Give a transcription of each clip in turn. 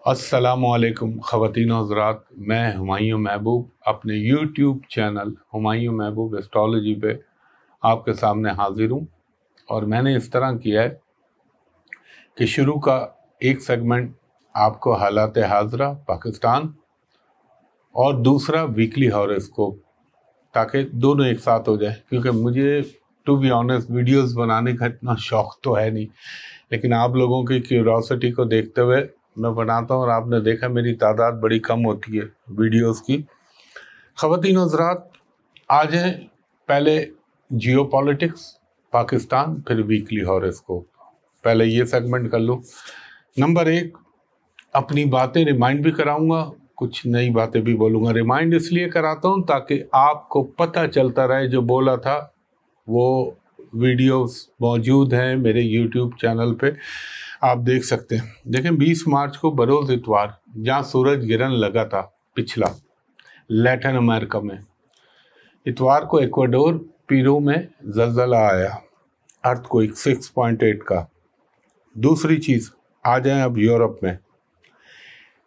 अस्सलामुअलैकुम ख़वातीन और हज़रात, मैं हुमायूं महबूब अपने यूट्यूब चैनल हुमायूं महबूब एस्ट्रोलॉजी पे आपके सामने हाजिर हूँ। और मैंने इस तरह किया है कि शुरू का एक सेगमेंट आपको हालात हाज़रा पाकिस्तान और दूसरा वीकली हॉरोस्कोप, ताकि दोनों एक साथ हो जाए। क्योंकि मुझे टू बी ऑनेस्ट वीडियोस बनाने का इतना शौक़ तो है नहीं, लेकिन आप लोगों की क्यूरोसिटी को देखते हुए मैं बनाता हूँ। और आपने देखा मेरी तादाद बड़ी कम होती है वीडियोस की। ख़वातीन और हज़रात, आज हैं पहले जियोपॉलिटिक्स पाकिस्तान, फिर वीकली हॉरोस्कोप। पहले ये सेगमेंट कर लो। नंबर 1, अपनी बातें रिमाइंड भी कराऊंगा, कुछ नई बातें भी बोलूँगा। रिमाइंड इसलिए कराता हूँ ताकि आपको पता चलता रहे, जो बोला था वो वीडियोस मौजूद हैं मेरे यूट्यूब चैनल पे, आप देख सकते हैं। देखें, 20 मार्च को बरोज़ इतवार, जहाँ सूरज गिरन लगा था पिछला लैटिन अमेरिका में, इतवार को इक्वाडोर पीरू में ज़लज़ला आया, अर्थक्वेक 6.8 का। दूसरी चीज़, आ जाए अब यूरोप में।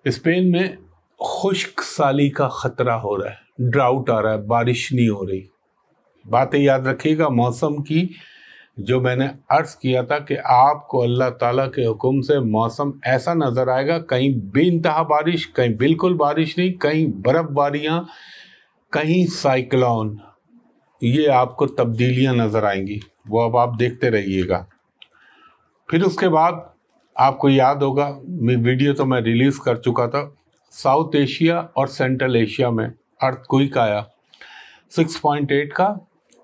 स्पेन में खुश्क साली का ख़तरा हो रहा है, ड्राउट आ रहा है, बारिश नहीं हो रही। बातें याद रखिएगा मौसम की, जो मैंने अर्ज़ किया था कि आपको अल्लाह ताला के हुक्म से मौसम ऐसा नज़र आएगा, कहीं बेइंतहा बारिश, कहीं बिल्कुल बारिश नहीं, कहीं बर्फ़बारियाँ, कहीं साइक्लोन। ये आपको तब्दीलियाँ नज़र आएंगी, वो अब आप देखते रहिएगा। फिर उसके बाद आपको याद होगा, वीडियो तो मैं रिलीज़ कर चुका था, साउथ एशिया और सेंट्रल एशिया में अर्थक्वेक आया 6.8 का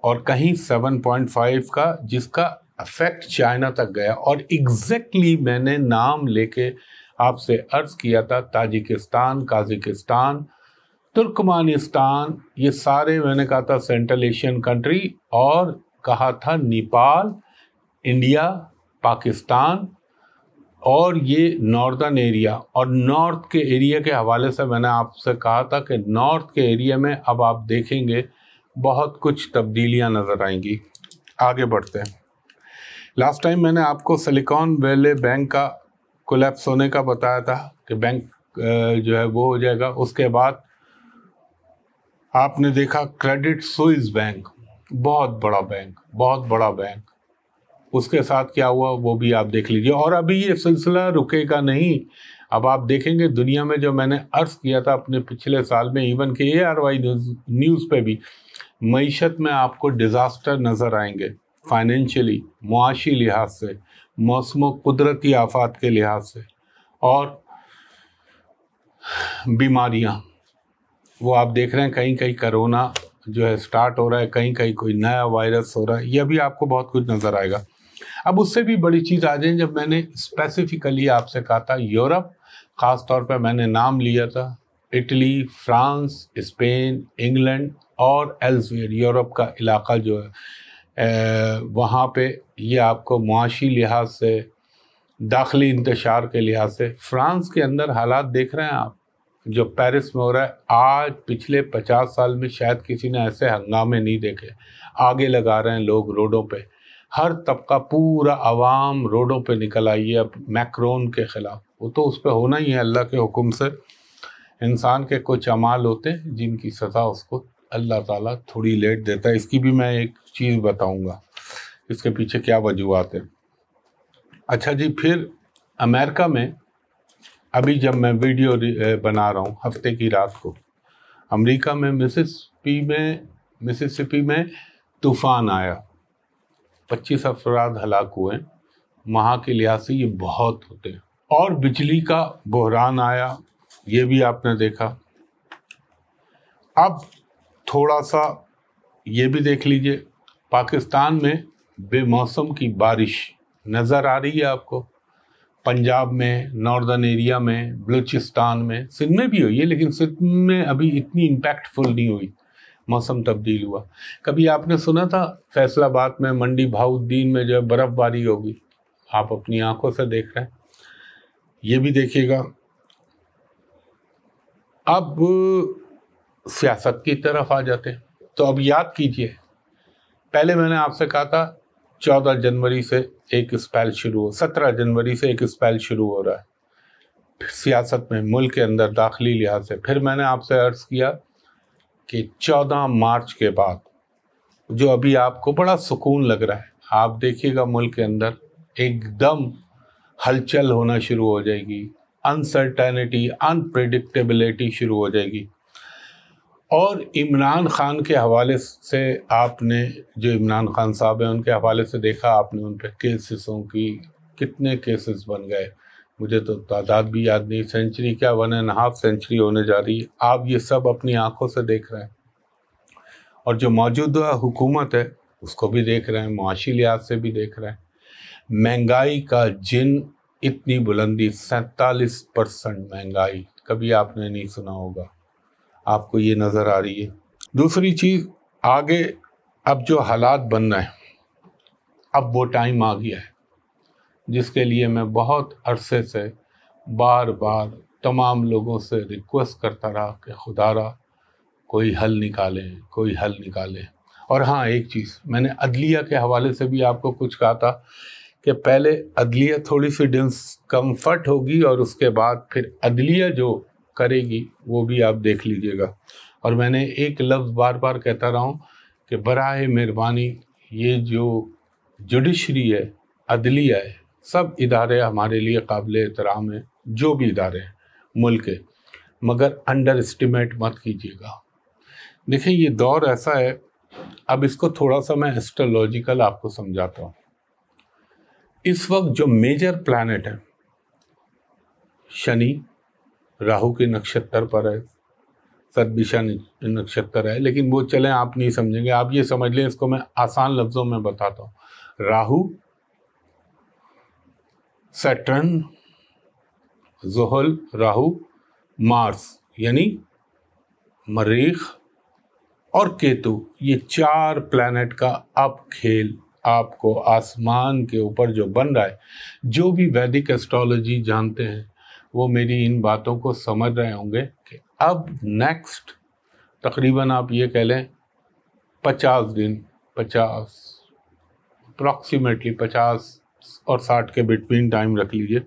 और कहीं 7.5 का, जिसका इफेक्ट चाइना तक गया। और एग्जैक्टली मैंने नाम लेके आपसे अर्ज़ किया था, ताजिकिस्तान, काज़ाकिस्तान, तुर्कमानिस्तान, ये सारे मैंने कहा था सेंट्रल एशियन कंट्री, और कहा था नेपाल, इंडिया, पाकिस्तान, और ये नॉर्दर्न एरिया। और नॉर्थ के एरिया के हवाले से मैंने आपसे कहा था कि नॉर्थ के एरिया में अब आप देखेंगे बहुत कुछ तब्दीलियां नज़र आएंगी। आगे बढ़ते हैं। लास्ट टाइम मैंने आपको सिलिकॉन वैली बैंक का कोलैप्स होने का बताया था कि बैंक जो है वो हो जाएगा। उसके बाद आपने देखा क्रेडिट स्विस बैंक, बहुत बड़ा बैंक, उसके साथ क्या हुआ वो भी आप देख लीजिए। और अभी ये सिलसिला रुकेगा नहीं। अब आप देखेंगे दुनिया में, जो मैंने अर्ज़ किया था अपने पिछले साल में, इवन के ARY न्यूज़ पे भी, मईशत में आपको डिज़ास्टर नज़र आएंगे, फाइनेंशियली, मुआशी लिहाज से, मौसमों कुदरती आफात के लिहाज से, और बीमारियां वो आप देख रहे हैं। कहीं कहीं कोरोना जो है स्टार्ट हो रहा है, कहीं कहीं कोई नया वायरस हो रहा है, यह भी आपको बहुत कुछ नज़र आएगा। अब उससे भी बड़ी चीज़ आ जाए, जब मैंने स्पेसिफिकली आपसे कहा था यूरोप, ख़ास तौर पर मैंने नाम लिया था इटली, फ्रांस, स्पेन, इंग्लैंड और एल्सवियर, यूरोप का इलाका जो है वहाँ पे ये आपको मुआशी लिहाज से, दाखिली इंतशार के लिहाज से, फ्रांस के अंदर हालात देख रहे हैं आप, जो पेरिस में हो रहा है। आज पिछले 50 साल में शायद किसी ने ऐसे हंगामे नहीं देखे। आगे लगा रहे हैं लोग रोडों पे, हर तबका, पूरा आवाम रोडों पे निकल आई है अब मैक्रोन के ख़िलाफ़। वो तो उस पर होना ही है, अल्लाह के हुक्म से। इंसान के कुछ अमाल होते हैं जिनकी सज़ा उसको अल्लाह ताला थोड़ी लेट देता है। इसकी भी मैं एक चीज़ बताऊंगा, इसके पीछे क्या वजूहात है। अच्छा जी, फिर अमेरिका में अभी जब मैं वीडियो बना रहा हूँ हफ्ते की रात को, अमेरिका में मिसिसिपी में तूफ़ान आया, 25 अफराद हलाक हुए। वहाँ के लिहाज से ये बहुत होते हैं। और बिजली का बहरान आया, ये भी आपने देखा। अब थोड़ा सा ये भी देख लीजिए, पाकिस्तान में बेमौसम की बारिश नज़र आ रही है आपको। पंजाब में, नॉर्दर्न एरिया में, बलूचिस्तान में, सिंध में भी हुई है, लेकिन सिंध में अभी इतनी इम्पैक्टफुल नहीं हुई, मौसम तब्दील हुआ। कभी आपने सुना था फैसलाबाद में, मंडी बहाउद्दीन में जो है बर्फ़बारी होगी? आप अपनी आंखों से देख रहे हैं। ये भी देखिएगा। अब सियासत की तरफ आ जाते हैं। तो अब याद कीजिए, पहले मैंने आपसे कहा था 14 जनवरी से एक स्पेल शुरू हो, 17 जनवरी से एक स्पेल शुरू हो रहा है। سیاست میں ملک کے اندر داخلی لحاظ سے. پھر میں نے آپ سے عرض کیا کہ 14 مارچ کے بعد جو ابھی آپ کو بڑا سکون لگ رہا ہے، آپ دیکھیے گا ملک کے اندر ایک دم ہلچل ہونا شروع ہو جائے گی، انسرٹینٹی، انپریڈکٹیبلٹی شروع ہو جائے گی. اور عمران خان کے حوالے سے آپ نے جو عمران خان صاحب ہیں ان کے حوالے سے دیکھا آپ نے، ان پہ کیسزوں کی کتنے کیسز بن گئے، مجھے تو تعداد بھی یاد نہیں. سینچری کیا 1.5 سینچری ہونے جا رہی ہے. آپ یہ سب اپنی آنکھوں سے دیکھ رہے ہیں، اور جو موجودہ حکومت ہے اس کو بھی دیکھ رہے ہیں، معاشی لحاظ سے بھی دیکھ رہے ہیں. مہنگائی کا جن اتنی بلندی، 47% مہنگائی، کبھی آپ نے نہیں سنا ہوگا. آپ کو یہ نظر آ رہی ہے. دوسری چیز، آگے اب جو حالات بن رہے ہیں، اب وہ ٹائم آ گیا ہے جس کے لیے میں بہت عرصے سے بار بار تمام لوگوں سے ریکویسٹ کرتا رہا کہ خدا را کوئی حل نکالیں، کوئی حل نکالیں. اور ہاں ایک چیز، میں نے عدلیہ کے حوالے سے بھی آپ کو کچھ کہا تھا کہ پہلے عدلیہ تھوڑی سی ڈسکمفرٹ ہوگی اور اس کے بعد پھر عدلیہ جو کرے گی وہ بھی آپ دیکھ لیجئے گا. اور میں نے ایک لفظ بار بار کہتا رہا ہوں کہ براہ مہربانی یہ جو جوڈیشری ہے، عدلیہ ہے، سب ادارے ہمارے لیے قابل احترام ہیں، جو بھی ادارے ہیں ملک کے، مگر انڈر اسٹیمیٹ مت کیجیے گا. دیکھیں یہ دور ایسا ہے، اب اس کو تھوڑا سا میں ایسٹرولوجیکل آپ کو سمجھاتا ہوں. اس وقت جو میجر پلانٹ ہے، شنی راہو کے نکشتر پر ہے، سدبشا نکشتر ہے، لیکن وہ چلیں آپ نہیں سمجھیں گے، آپ یہ سمجھ لیں، اس کو میں آسان لفظوں میں بتاتا ہوں. راہو، سیٹرن، زحل، راہو، مارس یعنی مریخ اور کیتو، یہ 4 پلانٹ کا اب کھیل آپ کو آسمان کے اوپر جو بن رہا ہے. جو بھی ویدک ایسٹرولوجی جانتے ہیں وہ میری ان باتوں کو سمجھ رہے ہوں گے کہ اب نیکسٹ تقریباً آپ یہ کہہ لیں 50 دن، اپروکسیمیٹلی 50 اور 60 کے بٹوین ٹائم رکھ لیجئے،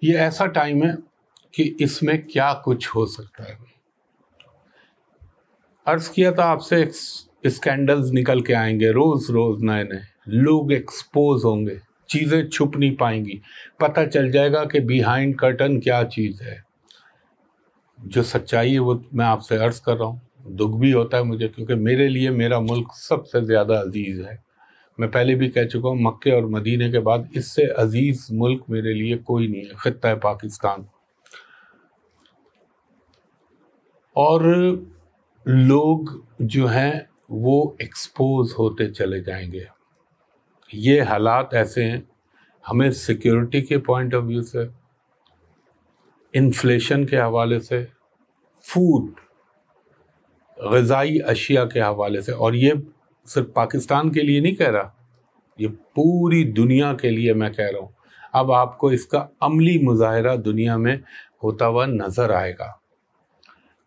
یہ ایسا ٹائم ہے کہ اس میں کیا کچھ ہو سکتا ہے. عرض کیا تھا آپ سے، اسکینڈلز نکل کے آئیں گے روز روز، نئے نئے لوگ ایکسپوز ہوں گے، چیزیں چھپ نہیں پائیں گی، پتہ چل جائے گا کہ بیہائنڈ کرٹن کیا چیز ہے. جو سچائی ہے وہ میں آپ سے عرض کر رہا ہوں. دکھ بھی ہوتا ہے مجھے، کیونکہ میرے لیے میرا ملک سب سے زیادہ عزیز ہے. میں پہلے بھی کہہ چکا ہوں، مکے اور مدینے کے بعد اس سے عزیز ملک میرے لیے کوئی نہیں ہے، خطہ پاکستان. اور لوگ جو ہیں وہ ایکسپوز ہوتے چلے جائیں گے. یہ حالات ایسے ہیں، ہمیں سیکیورٹی کے پوائنٹ آف ویو سے، انفلیشن کے حوالے سے، فوڈ، غذائی اشیاء کے حوالے سے، اور یہ صرف پاکستان کے لیے نہیں کہہ رہا، یہ پوری دنیا کے لیے میں کہہ رہا ہوں. اب آپ کو اس کا عملی مظاہرہ دنیا میں ہوتا ہوا نظر آئے گا.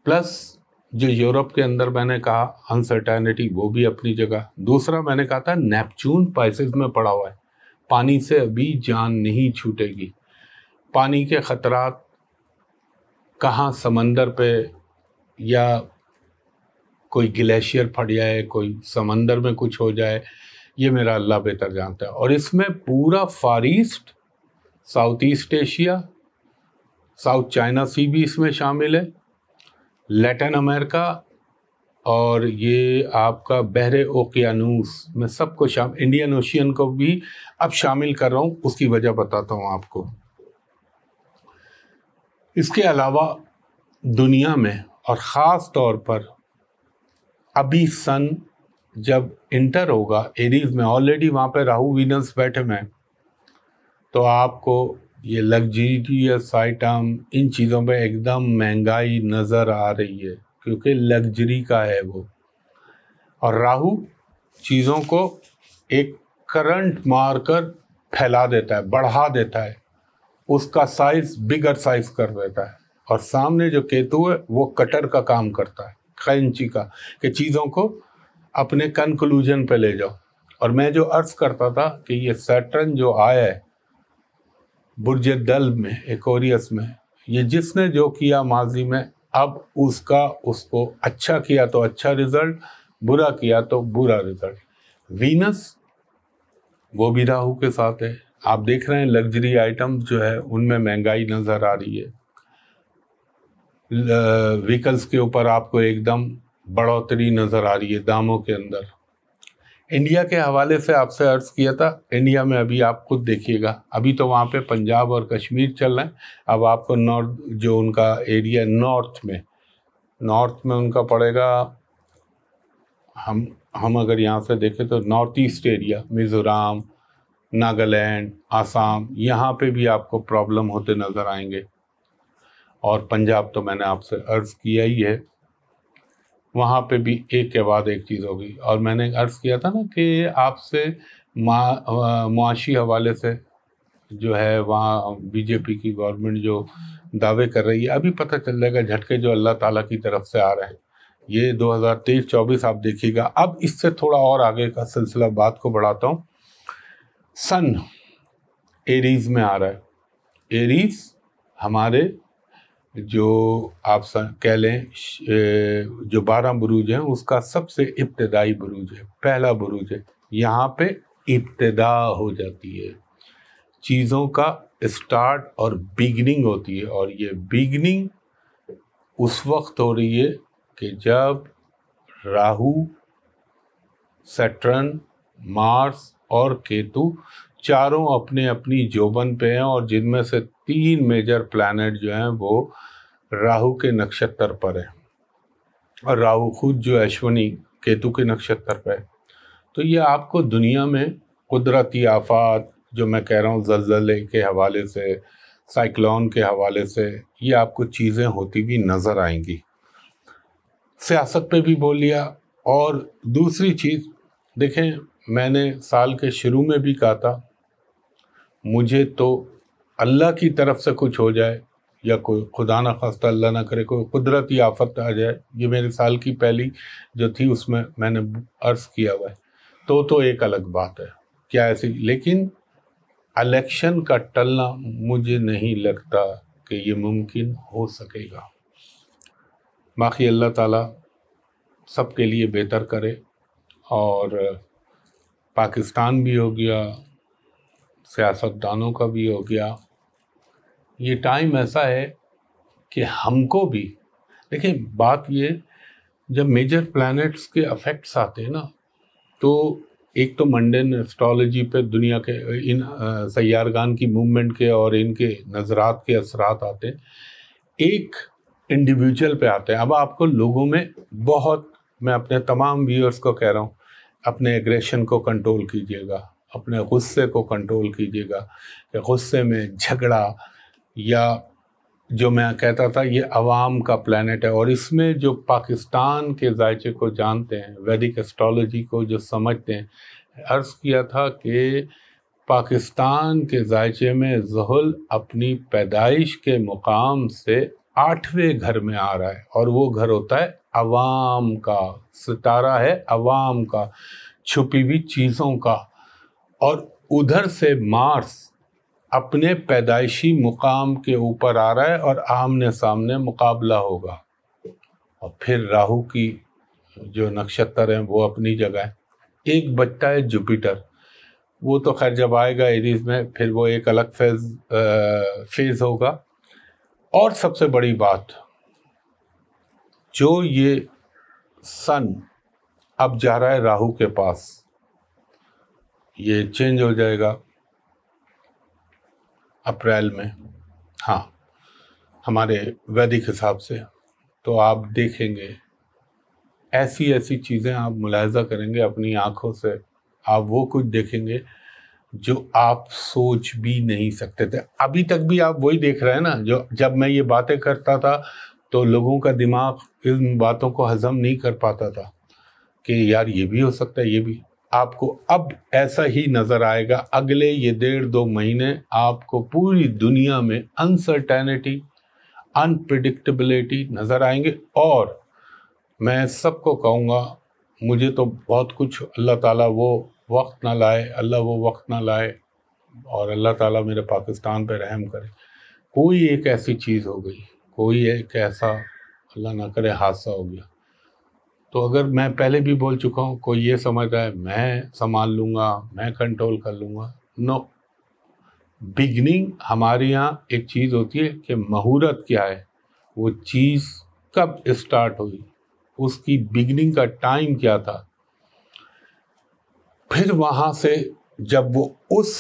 پلس جو یورپ کے اندر میں نے کہا انسرٹینٹی، وہ بھی اپنی جگہ. دوسرا میں نے کہا تھا نیپچون پائسز میں پڑا ہوا ہے، پانی سے ابھی جان نہیں چھوٹے گی. پانی کے خطرات کہاں سمندر پہ، یا کوئی گلیشیئر پھٹ جائے، کوئی سمندر میں کچھ ہو جائے، یہ میرا اللہ بہتر جانتا ہے. اور اس میں پورا Far East, South East Asia, South China Sea بھی اس میں شامل ہے، لیٹن امریکہ، اور یہ آپ کا بحر اوقیانوس میں سب کو انڈین اوشین کو بھی اب شامل کر رہا ہوں. اس کی وجہ بتاتا ہوں آپ کو. اس کے علاوہ دنیا میں، اور خاص طور پر ابھی سن جب انٹر ہوگا ایریز میں، آلریڈی وہاں پہ راہو وینس بیٹھے میں، تو آپ کو یہ لگژریس آئٹم، ان چیزوں پہ ایک دم مہنگائی نظر آ رہی ہے، کیونکہ لگژری کا ہے وہ. اور راہو چیزوں کو ایک کرنٹ مار کر پھیلا دیتا ہے، بڑھا دیتا ہے، اس کا سائز بگر سائز کر دیتا ہے. اور سامنے جو کیتو ہے وہ کٹر کا کام کرتا ہے، خینچی کا، کہ چیزوں کو اپنے کنکلوژن پہ لے جاؤ. اور میں جو عرض کرتا تھا کہ یہ سیٹرن جو آیا ہے برج دل میں، ایکوریس میں، یہ جس نے جو کیا ماضی میں، اب اس کو اچھا کیا تو اچھا رزلٹ، برا کیا تو برا رزلٹ۔ وینس وہ بھی راہو کے ساتھ ہے، آپ دیکھ رہے ہیں لگژری آئٹمز جو ہے ان میں مہنگائی نظر آ رہی ہے، ویکلز کے اوپر آپ کو ایک دم بڑھوتری نظر آ رہی ہے داموں کے اندر۔ انڈیا کے حوالے سے آپ سے عرض کیا تھا، انڈیا میں ابھی آپ خود دیکھیے گا، ابھی تو وہاں پہ پنجاب اور کشمیر چل رہے ہیں، اب آپ کو نارتھ جو ان کا ایریا نارتھ میں ان کا پڑے گا، ہم اگر یہاں سے دیکھیں تو north east area, Mizoram, Nagaland, Assam, یہاں پہ بھی آپ کو پرابلم ہوتے نظر آئیں گے، اور پنجاب تو میں نے آپ سے عرض کیا ہی ہے، وہاں پہ بھی ایک کے بعد ایک چیز ہوگی۔ اور میں نے عرض کیا تھا نا کہ آپ سے معاشی حوالے سے جو ہے وہاں بی جے پی کی گورنمنٹ جو دعوے کر رہی ہے، ابھی پتہ چل جائے گا جھٹکے جو اللہ تعالیٰ کی طرف سے آ رہے ہیں۔ یہ 2023-24 آپ دیکھیے گا۔ اب اس سے تھوڑا اور آگے کا سلسلہ بات کو بڑھاتا ہوں۔ سن ایریز میں آ رہا ہے، ایریز ہمارے جو آپ کہہ لیں جو 12 بروج ہیں اس کا سب سے ابتدائی بروج ہے، پہلا بروج ہے، یہاں پہ ابتدا ہو جاتی ہے چیزوں کا، اسٹارٹ اور بیگننگ ہوتی ہے، اور یہ بیگننگ اس وقت ہو رہی ہے کہ جب راہو، سیٹرن، مارس اور کیتو چاروں اپنے اپنی جوبن پہ ہیں، اور جن میں سے 3 میجر پلانٹ جو ہیں وہ راہو کے نکشتر پر ہیں، اور راہو خود جو اشونی کیتو کے نکشتر پہ ہے۔ تو یہ آپ کو دنیا میں قدرتی آفات جو میں کہہ رہا ہوں، زلزلے کے حوالے سے، سائیکلون کے حوالے سے، یہ آپ کو چیزیں ہوتی بھی نظر آئیں گی۔ سیاست پہ بھی بول لیا۔ اور دوسری چیز دیکھیں، میں نے سال کے شروع میں بھی کہا تھا، مجھے تو اللہ کی طرف سے کچھ ہو جائے یا کوئی خدا نہ خواستہ اللہ نہ کرے کوئی قدرتی آفت آ جائے، یہ میرے سال کی پہلی جو تھی اس میں نے عرض کیا ہوا ہے، تو ایک الگ بات ہے کیا ایسی، لیکن الیکشن کا ٹلنا مجھے نہیں لگتا کہ یہ ممکن ہو سکے گا۔ باقی اللہ تعالیٰ سب کے لیے بہتر کرے، اور پاکستان بھی ہو گیا، سیاستدانوں کا بھی ہو گیا، یہ ٹائم ایسا ہے کہ ہم کو بھی دیکھیں، بات یہ جب میجر پلانٹس کے افیکٹس آتے ہیں نا، تو ایک تو منڈین ایسٹرالوجی پہ دنیا کے ان سیارگان کی موومنٹ کے اور ان کے نظرات کے اثرات آتے ہیں، ایک انڈیویجول پہ آتے ہیں۔ اب آپ کو لوگوں میں بہت، میں اپنے تمام ویورز کو کہہ رہا ہوں، اپنے ایگریشن کو کنٹرول کیجیے گا، اپنے غصے کو کنٹرول کیجیے گا، کہ غصے میں جھگڑا، یا جو میں کہتا تھا یہ عوام کا پلانٹ ہے، اور اس میں جو پاکستان کے ذائچے کو جانتے ہیں، ویدک ایسٹرالوجی کو جو سمجھتے ہیں، عرض کیا تھا کہ پاکستان کے ذائچے میں زحل اپنی پیدائش کے مقام سے 8ویں گھر میں آ رہا ہے، اور وہ گھر ہوتا ہے عوام کا، ستارہ ہے عوام کا، چھپی ہوئی چیزوں کا، اور ادھر سے مارس اپنے پیدائشی مقام کے اوپر آ رہا ہے، اور آمنے سامنے مقابلہ ہوگا، اور پھر راہو کی جو نکشتر ہیں وہ اپنی جگہ ہے، ایک بچتا ہے جوپیٹر، وہ تو خیر جب آئے گا ایریز میں پھر وہ ایک الگ فیز ہوگا۔ اور سب سے بڑی بات، جو یہ سن اب جا رہا ہے راہو کے پاس، یہ چینج ہو جائے گا اپریل میں، ہاں ہمارے ویدک حساب سے، تو آپ دیکھیں گے ایسی چیزیں آپ ملاحظہ کریں گے اپنی آنکھوں سے، آپ وہ کچھ دیکھیں گے جو آپ سوچ بھی نہیں سکتے تھے۔ ابھی تک بھی آپ وہی دیکھ رہے ہیں نا، جو جب میں یہ باتیں کرتا تھا تو لوگوں کا دماغ ان باتوں کو ہضم نہیں کر پاتا تھا کہ یار یہ بھی ہو سکتا ہے، یہ بھی، آپ کو اب ایسا ہی نظر آئے گا۔ اگلے یہ 1.5-2 مہینے آپ کو پوری دنیا میں انسرٹینٹی، انپریڈکٹیبلٹی نظر آئیں گے، اور میں سب کو کہوں گا، مجھے تو بہت کچھ، اللہ تعالیٰ وہ وقت نہ لائے، اللہ وہ وقت نہ لائے، اور اللہ تعالیٰ میرے پاکستان پہ رحم کرے کوئی ایک ایسی چیز ہو گئی، کوئی ایک ایسا اللہ نہ کرے حادثہ ہو گیا، تو اگر میں پہلے بھی بول چکا ہوں، کوئی یہ سمجھ رہا ہے میں سنبھال لوں گا، میں کنٹرول کر لوں گا، نو. بگننگ ہمارے یہاں ایک چیز ہوتی ہے کہ مہورت کیا ہے، وہ چیز کب اسٹارٹ ہوئی، اس کی بگننگ کا ٹائم کیا تھا، پھر وہاں سے جب وہ اس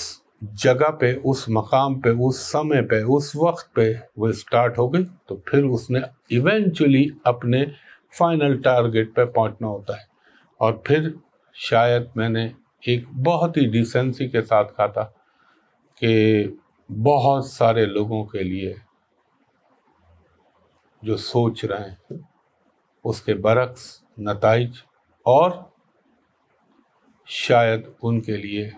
جگہ پہ، اس مقام پہ، اس سمے پہ، اس وقت پہ وہ اسٹارٹ ہو گئی، تو پھر اس نے ایونچولی اپنے فائنل ٹارگٹ پہ پہنچنا ہوتا ہے. اور پھر شاید میں نے ایک بہت ہی ڈیسنسی کے ساتھ کہا تھا کہ بہت سارے لوگوں کے لیے جو سوچ رہے ہیں اس کے برعکس نتائج، اور شاید ان کے لیے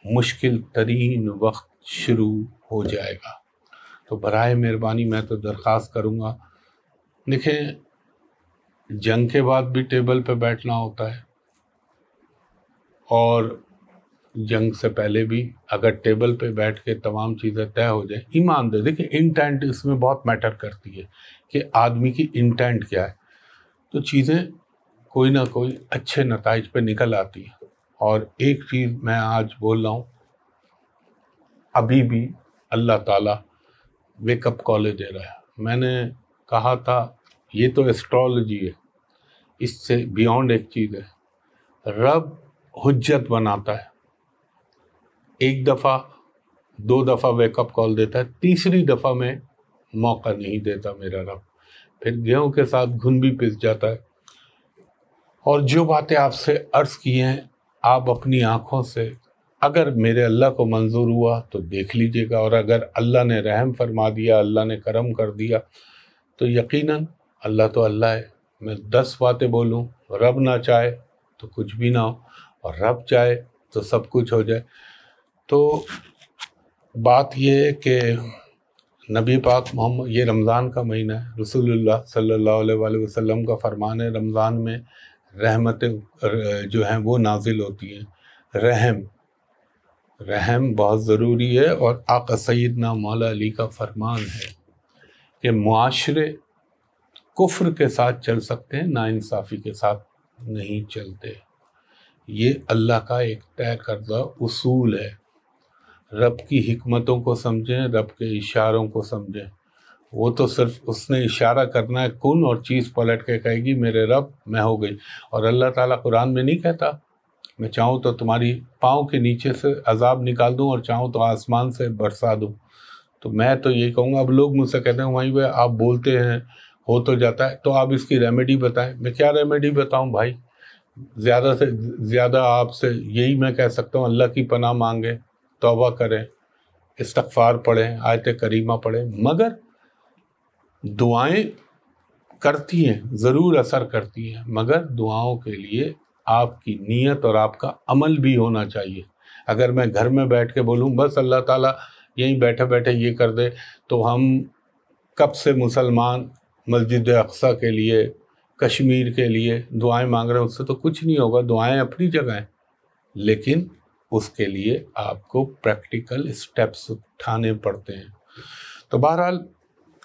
مشکل ترین وقت شروع ہو جائے گا. تو برائے مہربانی میں تو درخواست کروں گا، دیکھیں جنگ کے بعد بھی ٹیبل پہ بیٹھنا ہوتا ہے، اور جنگ سے پہلے بھی اگر ٹیبل پہ بیٹھ کے تمام چیزیں طے ہو جائیں، ایمان دے، دیکھیں انٹینٹ اس میں بہت میٹر کرتی ہے کہ آدمی کی انٹینٹ کیا ہے، تو چیزیں کوئی نہ کوئی اچھے نتائج پہ نکل آتی ہیں. اور ایک چیز میں آج بول رہا ہوں، ابھی بھی اللہ تعالیٰ ویک اپ کال دے رہا ہے. میں نے کہا تھا یہ تو ایسٹرالوجی ہے، اس سے بیونڈ ایک چیز ہے. رب حجت بناتا ہے، ایک دفعہ دو دفعہ ویک اپ کال دیتا ہے، تیسری دفعہ میں موقع نہیں دیتا میرا رب، پھر گیہوں کے ساتھ گھن بھی پس جاتا ہے. اور جو باتیں آپ سے عرض کی ہیں، آپ اپنی آنکھوں سے اگر میرے اللہ کو منظور ہوا تو دیکھ لیجئے گا، اور اگر اللہ نے رحم فرما دیا، اللہ نے کرم کر دیا، تو یقیناً اللہ تو اللہ ہے. میں 10 باتیں بولوں، رب نہ چاہے تو کچھ بھی نہ ہو، اور رب چاہے تو سب کچھ ہو جائے. تو بات یہ ہے کہ نبی پاک محمد، یہ رمضان کا مہینہ ہے، رسول اللہ صلی اللہ علیہ وآلہ وسلم کا فرمان ہے رمضان میں رحمتیں جو ہیں وہ نازل ہوتی ہیں. رحم بہت ضروری ہے، اور آقا سیدنا مولا علی کا فرمان ہے کہ معاشرے کفر کے ساتھ چل سکتے ہیں، ناانصافی کے ساتھ نہیں چلتے. یہ اللہ کا ایک طے کردہ اصول ہے. رب کی حکمتوں کو سمجھیں، رب کے اشاروں کو سمجھیں. وہ تو صرف اس نے اشارہ کرنا ہے کن، اور چیز پلٹ کے کہے گی میرے رب میں ہو گئی. اور اللہ تعالیٰ قرآن میں نہیں کہتا میں چاہوں تو تمہاری پاؤں کے نیچے سے عذاب نکال دوں، اور چاہوں تو آسمان سے برسا دوں. تو میں تو یہ کہوں گا، اب لوگ مجھ سے کہتے ہیں وہیں پہ آپ بولتے ہیں ہو تو جاتا ہے، تو آپ اس کی ریمیڈی بتائیں. میں کیا ریمیڈی بتاؤں بھائی؟ زیادہ سے زیادہ آپ سے یہی میں کہہ سکتا ہوں، اللہ کی پناہ مانگیں، توبہ کریں، استغفار پڑھیں، آیت کریمہ پڑھیں. مگر دعائیں کرتی ہیں، ضرور اثر کرتی ہیں، مگر دعاؤں کے لیے آپ کی نیت اور آپ کا عمل بھی ہونا چاہیے. اگر میں گھر میں بیٹھ کے بولوں بس اللہ تعالیٰ یہیں بیٹھے بیٹھے یہ کر دے، تو ہم کب سے مسلمان مسجد اقصیٰ کے لیے، کشمیر کے لیے دعائیں مانگ رہے ہیں، اس سے تو کچھ نہیں ہوگا. دعائیں اپنی جگہ ہیں، لیکن اس کے لیے آپ کو پریکٹیکل اسٹیپس اٹھانے پڑتے ہیں. تو بہرحال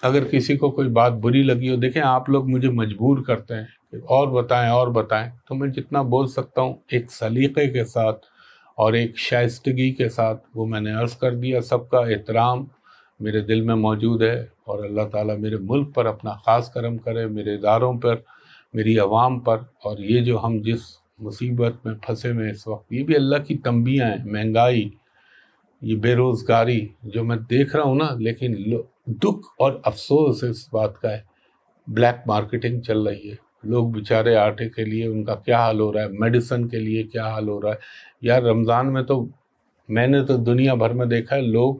اگر کسی کو کوئی بات بری لگی ہو، دیکھیں آپ لوگ مجھے مجبور کرتے ہیں کہ اور بتائیں، تو میں جتنا بول سکتا ہوں ایک سلیقے کے ساتھ اور ایک شائستگی کے ساتھ وہ میں نے عرض کر دیا. سب کا احترام میرے دل میں موجود ہے، اور اللہ تعالیٰ میرے ملک پر اپنا خاص کرم کرے، میرے اداروں پر، میری عوام پر. اور یہ جو ہم جس مصیبت میں پھنسے میں اس وقت، یہ بھی اللہ کی تنبیہاں ہیں. مہنگائی، یہ بے روزگاری جو میں دیکھ رہا ہوں نا، لیکن دکھ اور افسوس اس بات کا ہے، بلیک مارکیٹنگ چل رہی ہے. لوگ بیچارے آٹے کے لیے ان کا کیا حال ہو رہا ہے، میڈیسن کے لیے کیا حال ہو رہا ہے. یار رمضان میں تو میں نے تو دنیا بھر میں دیکھا ہے لوگ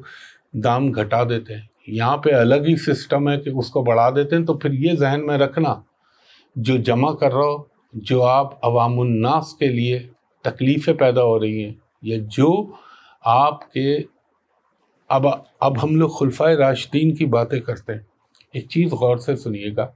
دام گھٹا دیتے ہیں، یہاں پہ الگ ہی سسٹم ہے کہ اس کو بڑھا دیتے ہیں. تو پھر یہ ذہن میں رکھنا، جو جمع کر رہا ہو، جو آپ عوام الناس کے لیے تکلیفیں پیدا ہو رہی ہیں، یا جو آپ کے اب ہم لوگ خلفائے راشدین کی باتیں کرتے ہیں. ایک چیز غور سے سنیے گا،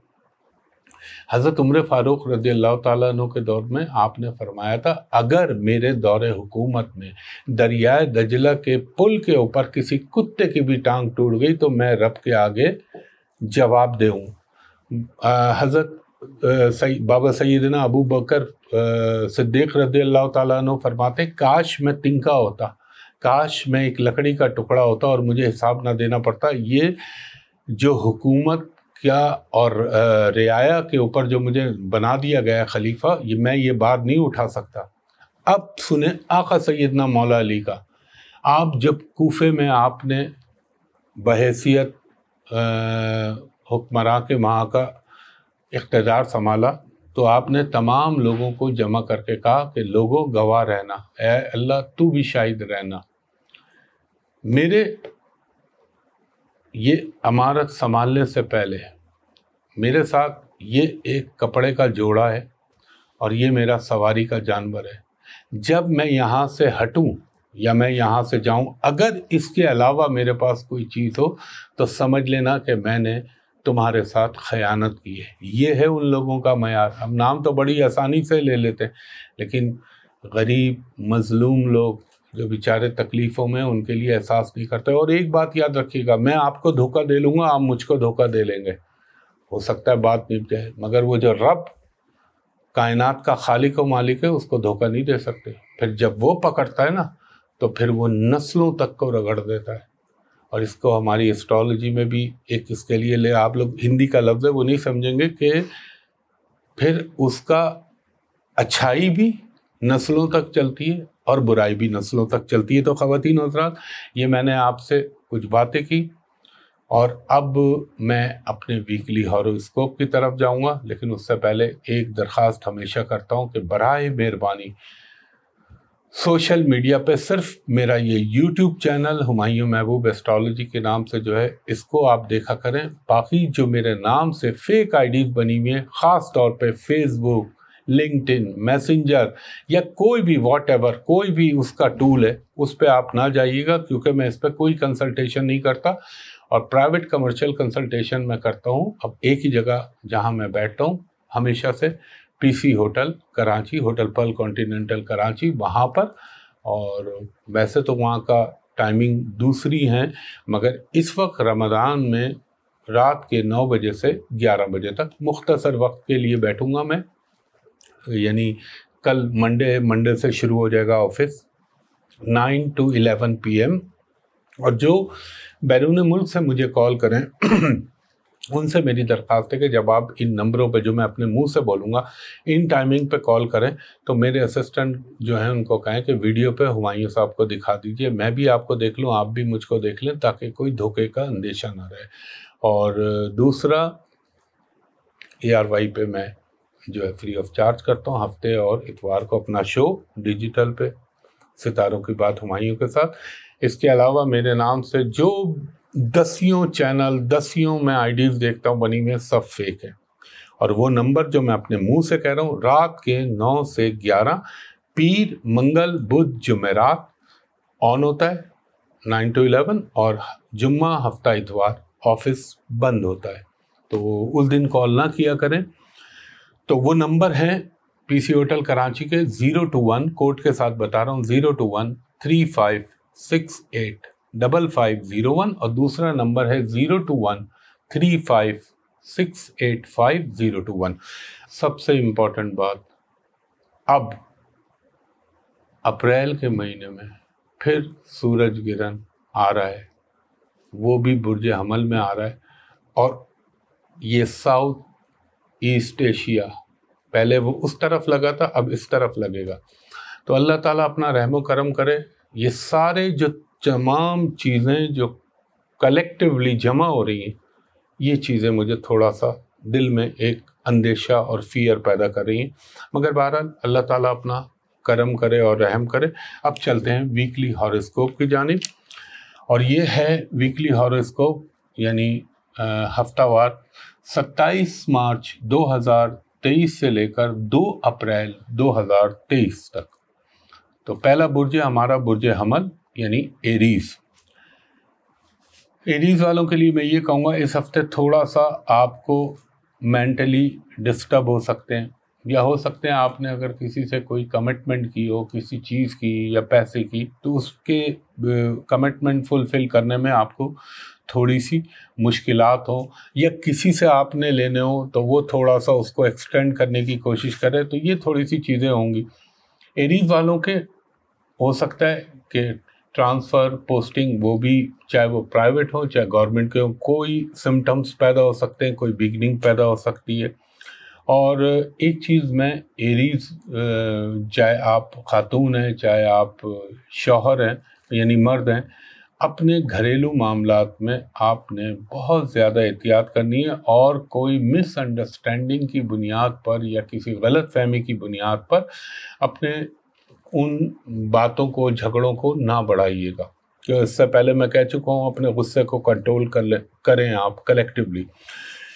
حضرت عمر فاروق رضی اللہ تعالیٰ عنہ کے دور میں آپ نے فرمایا تھا اگر میرے دور حکومت میں دریائے دجلہ کے پل کے اوپر کسی کتے کی بھی ٹانگ ٹوٹ گئی تو میں رب کے آگے جواب دوں۔ حضرت بابا سیدنا ابو بکر صدیق رضی اللہ تعالیٰ عنہ فرماتے کاش میں تنکا ہوتا، کاش میں ایک لکڑی کا ٹکڑا ہوتا اور مجھے حساب نہ دینا پڑتا، یہ جو حکومت کیا اور رعایا کے اوپر جو مجھے بنا دیا گیا خلیفہ، میں یہ بار نہیں اٹھا سکتا۔ اب سنیں آقا سیدنا مولا علی کا، آپ جب کوفے میں آپ نے بحیثیت حکمراں کے وہاں کا اقتدار سنبھالا تو آپ نے تمام لوگوں کو جمع کر کے کہا کہ لوگوں گواہ رہنا، اے اللہ تو بھی شاہد رہنا، میرے یہ امارت سنبھالنے سے پہلے میرے ساتھ یہ ایک کپڑے کا جوڑا ہے اور یہ میرا سواری کا جانور ہے، جب میں یہاں سے ہٹوں یا میں یہاں سے جاؤں اگر اس کے علاوہ میرے پاس کوئی چیز ہو تو سمجھ لینا کہ میں نے تمہارے ساتھ خیانت کی ہے۔ یہ ہے ان لوگوں کا معیار۔ ہم نام تو بڑی آسانی سے لے لیتے ہیں لیکن غریب مظلوم لوگ جو بیچارے تکلیفوں میں، ان کے لیے احساس نہیں کرتے۔ اور ایک بات یاد رکھیے گا، میں آپ کو دھوکہ دے لوں گا، آپ مجھ کو دھوکہ دے لیں گے، ہو سکتا ہے بات نپ جائے، مگر وہ جو رب کائنات کا خالق و مالک ہے اس کو دھوکہ نہیں دے سکتے۔ پھر جب وہ پکڑتا ہے نا تو پھر وہ نسلوں تک کو رگڑ دیتا ہے۔ اور اس کو ہماری اسٹرالوجی میں بھی ایک اس کے لیے آپ لوگ ہندی کا لفظ ہے وہ نہیں سمجھیں گے کہ پھر اس کا اچھائی بھی نسلوں تک چلتی ہے اور برائی بھی نسلوں تک چلتی ہے۔ تو خواتین و حضرات، یہ میں نے آپ سے کچھ باتیں کی اور اب میں اپنے ویکلی ہاروسکوپ کی طرف جاؤں گا، لیکن اس سے پہلے ایک درخواست ہمیشہ کرتا ہوں کہ براہ مہربانی سوشل میڈیا پہ صرف میرا یہ یوٹیوب چینل ہمایوں محبوب ایسٹرالوجی کے نام سے جو ہے اس کو آپ دیکھا کریں۔ باقی جو میرے نام سے فیک آئی ڈیز بنی ہوئی ہیں، خاص طور پہ فیس بک، لنکڈ ان، میسنجر یا کوئی بھی واٹ ایور کوئی بھی اس کا ٹول ہے، اس پہ آپ نہ جائیے گا کیونکہ میں اس پہ کوئی کنسلٹیشن نہیں کرتا اور پرائیویٹ کمرشل کنسلٹیشن میں کرتا ہوں۔ اب ایک ہی جگہ جہاں میں بیٹھتا ہوں ہمیشہ سے، پی سی ہوٹل کراچی، ہوٹل پل کانٹیننٹل کراچی، وہاں پر، اور ویسے تو وہاں کا ٹائمنگ دوسری ہیں مگر اس وقت رمضان میں رات کے 9 بجے سے 11 بجے تک مختصر وقت کے لیے بیٹھوں گا میں، یعنی کل منڈے سے شروع ہو جائے گا آفس 9 to 11 PM، اور جو بیرون ملک سے مجھے کال کریں ان سے میری درخواست ہے کہ جب آپ ان نمبروں پہ جو میں اپنے منہ سے بولوں گا ان ٹائمنگ پہ کال کریں تو میرے اسسٹنٹ جو ہیں ان کو کہیں کہ ویڈیو پہ ہمایوں صاحب کو دکھا دیجئے، میں بھی آپ کو دیکھ لوں، آپ بھی مجھ کو دیکھ لیں، تاکہ کوئی دھوکے کا اندیشہ نہ رہے۔ اور دوسرا ARY پہ میں جو ہے فری آف چارج کرتا ہوں، ہفتے اور اتوار کو اپنا شو ڈیجیٹل پہ ستاروں کی بات ہمایوں کے ساتھ۔ اس کے علاوہ میرے نام سے جو دسیوں چینل، دسیوں میں آئی ڈیز دیکھتا ہوں بنی میں، سب فیک ہے۔ اور وہ نمبر جو میں اپنے منہ سے کہہ رہا ہوں، رات کے 9 سے 11، پیر، منگل، بدھ، جمعرات آن ہوتا ہے 9 to 11، اور جمعہ، ہفتہ، اتوار آفس بند ہوتا ہے، تو اس دن کال نہ کیا کریں۔ تو وہ نمبر ہیں پی سی ہوٹل کراچی کے 021، کوڈ کے ساتھ بتا رہا ہوں، 021 3568 5501، اور دوسرا نمبر ہے 021 3568 5021۔ سب سے امپورٹنٹ بات، اب اپریل کے مہینے میں پھر سورج گرہن آ رہا ہے، وہ بھی برج حمل میں آ رہا ہے، اور یہ ساؤتھ ایسٹ ایشیا، پہلے وہ اس طرف لگا تھا، اب اس طرف لگے گا۔ تو اللہ تعالیٰ اپنا رحم و کرم کرے، یہ سارے جو تمام چیزیں جو کلیکٹیولی جمع ہو رہی ہیں، یہ چیزیں مجھے تھوڑا سا دل میں ایک اندیشہ اور فیئر پیدا کر رہی ہیں، مگر بہرحال اللہ تعالیٰ اپنا کرم کرے اور رحم کرے۔ اب چلتے ہیں ویکلی ہاروسکوپ کی جانب، اور یہ ہے ویکلی ہاروسکوپ یعنی ہفتہ وار 27 مارچ 2023 سے لے کر 2 اپریل 2023 تک۔ تو پہلا برج ہمارا برج حمل یعنی ایریز۔ ایریز والوں کے لیے میں یہ کہوں گا اس ہفتے تھوڑا سا آپ کو मेंटली डिस्टर्ब हो सकते हैं, या हो सकते हैं आपने अगर किसी से कोई कमिटमेंट की हो किसी चीज़ की या पैसे की, तो उसके कमिटमेंट फुलफ़िल करने में आपको थोड़ी सी मुश्किलात हो, या किसी से आपने लेने हो तो वो थोड़ा सा उसको एक्सटेंड करने की कोशिश करे, तो ये थोड़ी सी चीज़ें होंगी। एरीज वालों के हो सकता है कि ट्रांसफ़र पोस्टिंग वो भी चाहे वो प्राइवेट हो चाहे गवर्नमेंट के हो, कोई सिम्टम्स पैदा हो सकते हैं, कोई बिगनिंग पैदा हो सकती है। और एक चीज़ मैं एरीज, चाहे आप खातून हैं चाहे आप शौहर हैं यानी मर्द हैं, अपने घरेलू मामलात में आपने बहुत ज़्यादा एहतियात करनी है, और कोई मिसअंडरस्टैंडिंग की बुनियाद पर या किसी गलत फहमी की बुनियाद पर अपने उन बातों को झगड़ों को ना बढ़ाइएगा। कि इससे पहले मैं कह चुका हूँ अपने गुस्से को कंट्रोल करें आप कलेक्टिवली।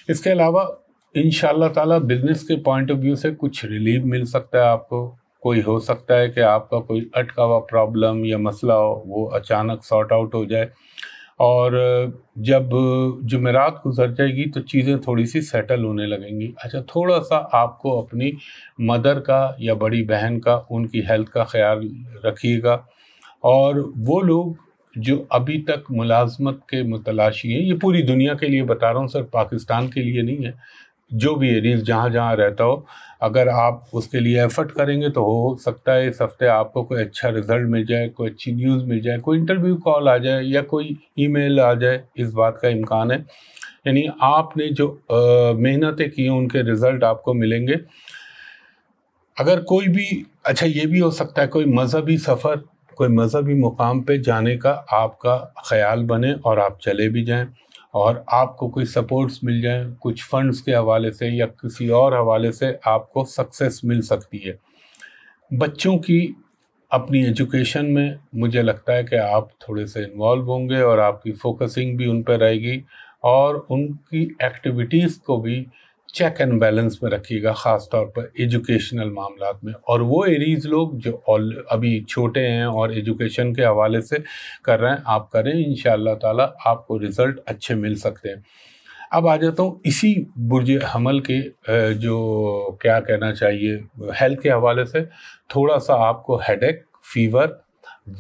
इसके अलावा इंशाअल्लाह ताला बिज़नेस के पॉइंट ऑफ व्यू से कुछ रिलीफ मिल सकता है आपको। कोई हो सकता है कि आपका कोई अटका हुआ प्रॉब्लम या मसला हो वो अचानक सॉर्ट आउट हो जाए, और जब जुमेरात गुजर जाएगी तो चीज़ें थोड़ी सी सेटल होने लगेंगी। अच्छा, थोड़ा सा आपको अपनी मदर का या बड़ी बहन का उनकी हेल्थ का ख्याल रखिएगा। और वो लोग जो अभी तक मुलाजमत के मुतलाशी हैं, ये पूरी दुनिया के लिए बता रहा हूँ, सिर्फ पाकिस्तान के लिए नहीं है, जो भी एरीज जहाँ जहाँ रहता हो, अगर आप उसके लिए एफर्ट करेंगे तो हो सकता है इस हफ्ते आपको कोई अच्छा रिज़ल्ट मिल जाए, कोई अच्छी न्यूज़ मिल जाए, कोई इंटरव्यू कॉल आ जाए या कोई ईमेल आ जाए, इस बात का इम्कान है। यानी आपने जो मेहनतें की हैं उनके रिज़ल्ट आपको मिलेंगे। अगर कोई भी, अच्छा ये भी हो सकता है कोई मज़हबी सफ़र, कोई मज़हबी मुकाम पे जाने का आपका ख़याल बने और आप चले भी जाएं, और आपको कोई सपोर्ट्स मिल जाए, कुछ फंड्स के हवाले से या किसी और हवाले से आपको सक्सेस मिल सकती है। बच्चों की अपनी एजुकेशन में मुझे लगता है कि आप थोड़े से इन्वॉल्व होंगे और आपकी फोकसिंग भी उन पर रहेगी, और उनकी एक्टिविटीज़ को भी चेक एंड बैलेंस में रखिएगा, ख़ास तौर पर एजुकेशनल मामलात में। और वो एरीज लोग जो अभी छोटे हैं और एजुकेशन के हवाले से कर रहे हैं, आप करें, इंशाअल्लाह ताला आपको रिज़ल्ट अच्छे मिल सकते हैं। अब आ जाता हूँ इसी बुर्ज हमल के जो क्या कहना चाहिए हेल्थ के हवाले से, थोड़ा सा आपको हेडेक, फीवर,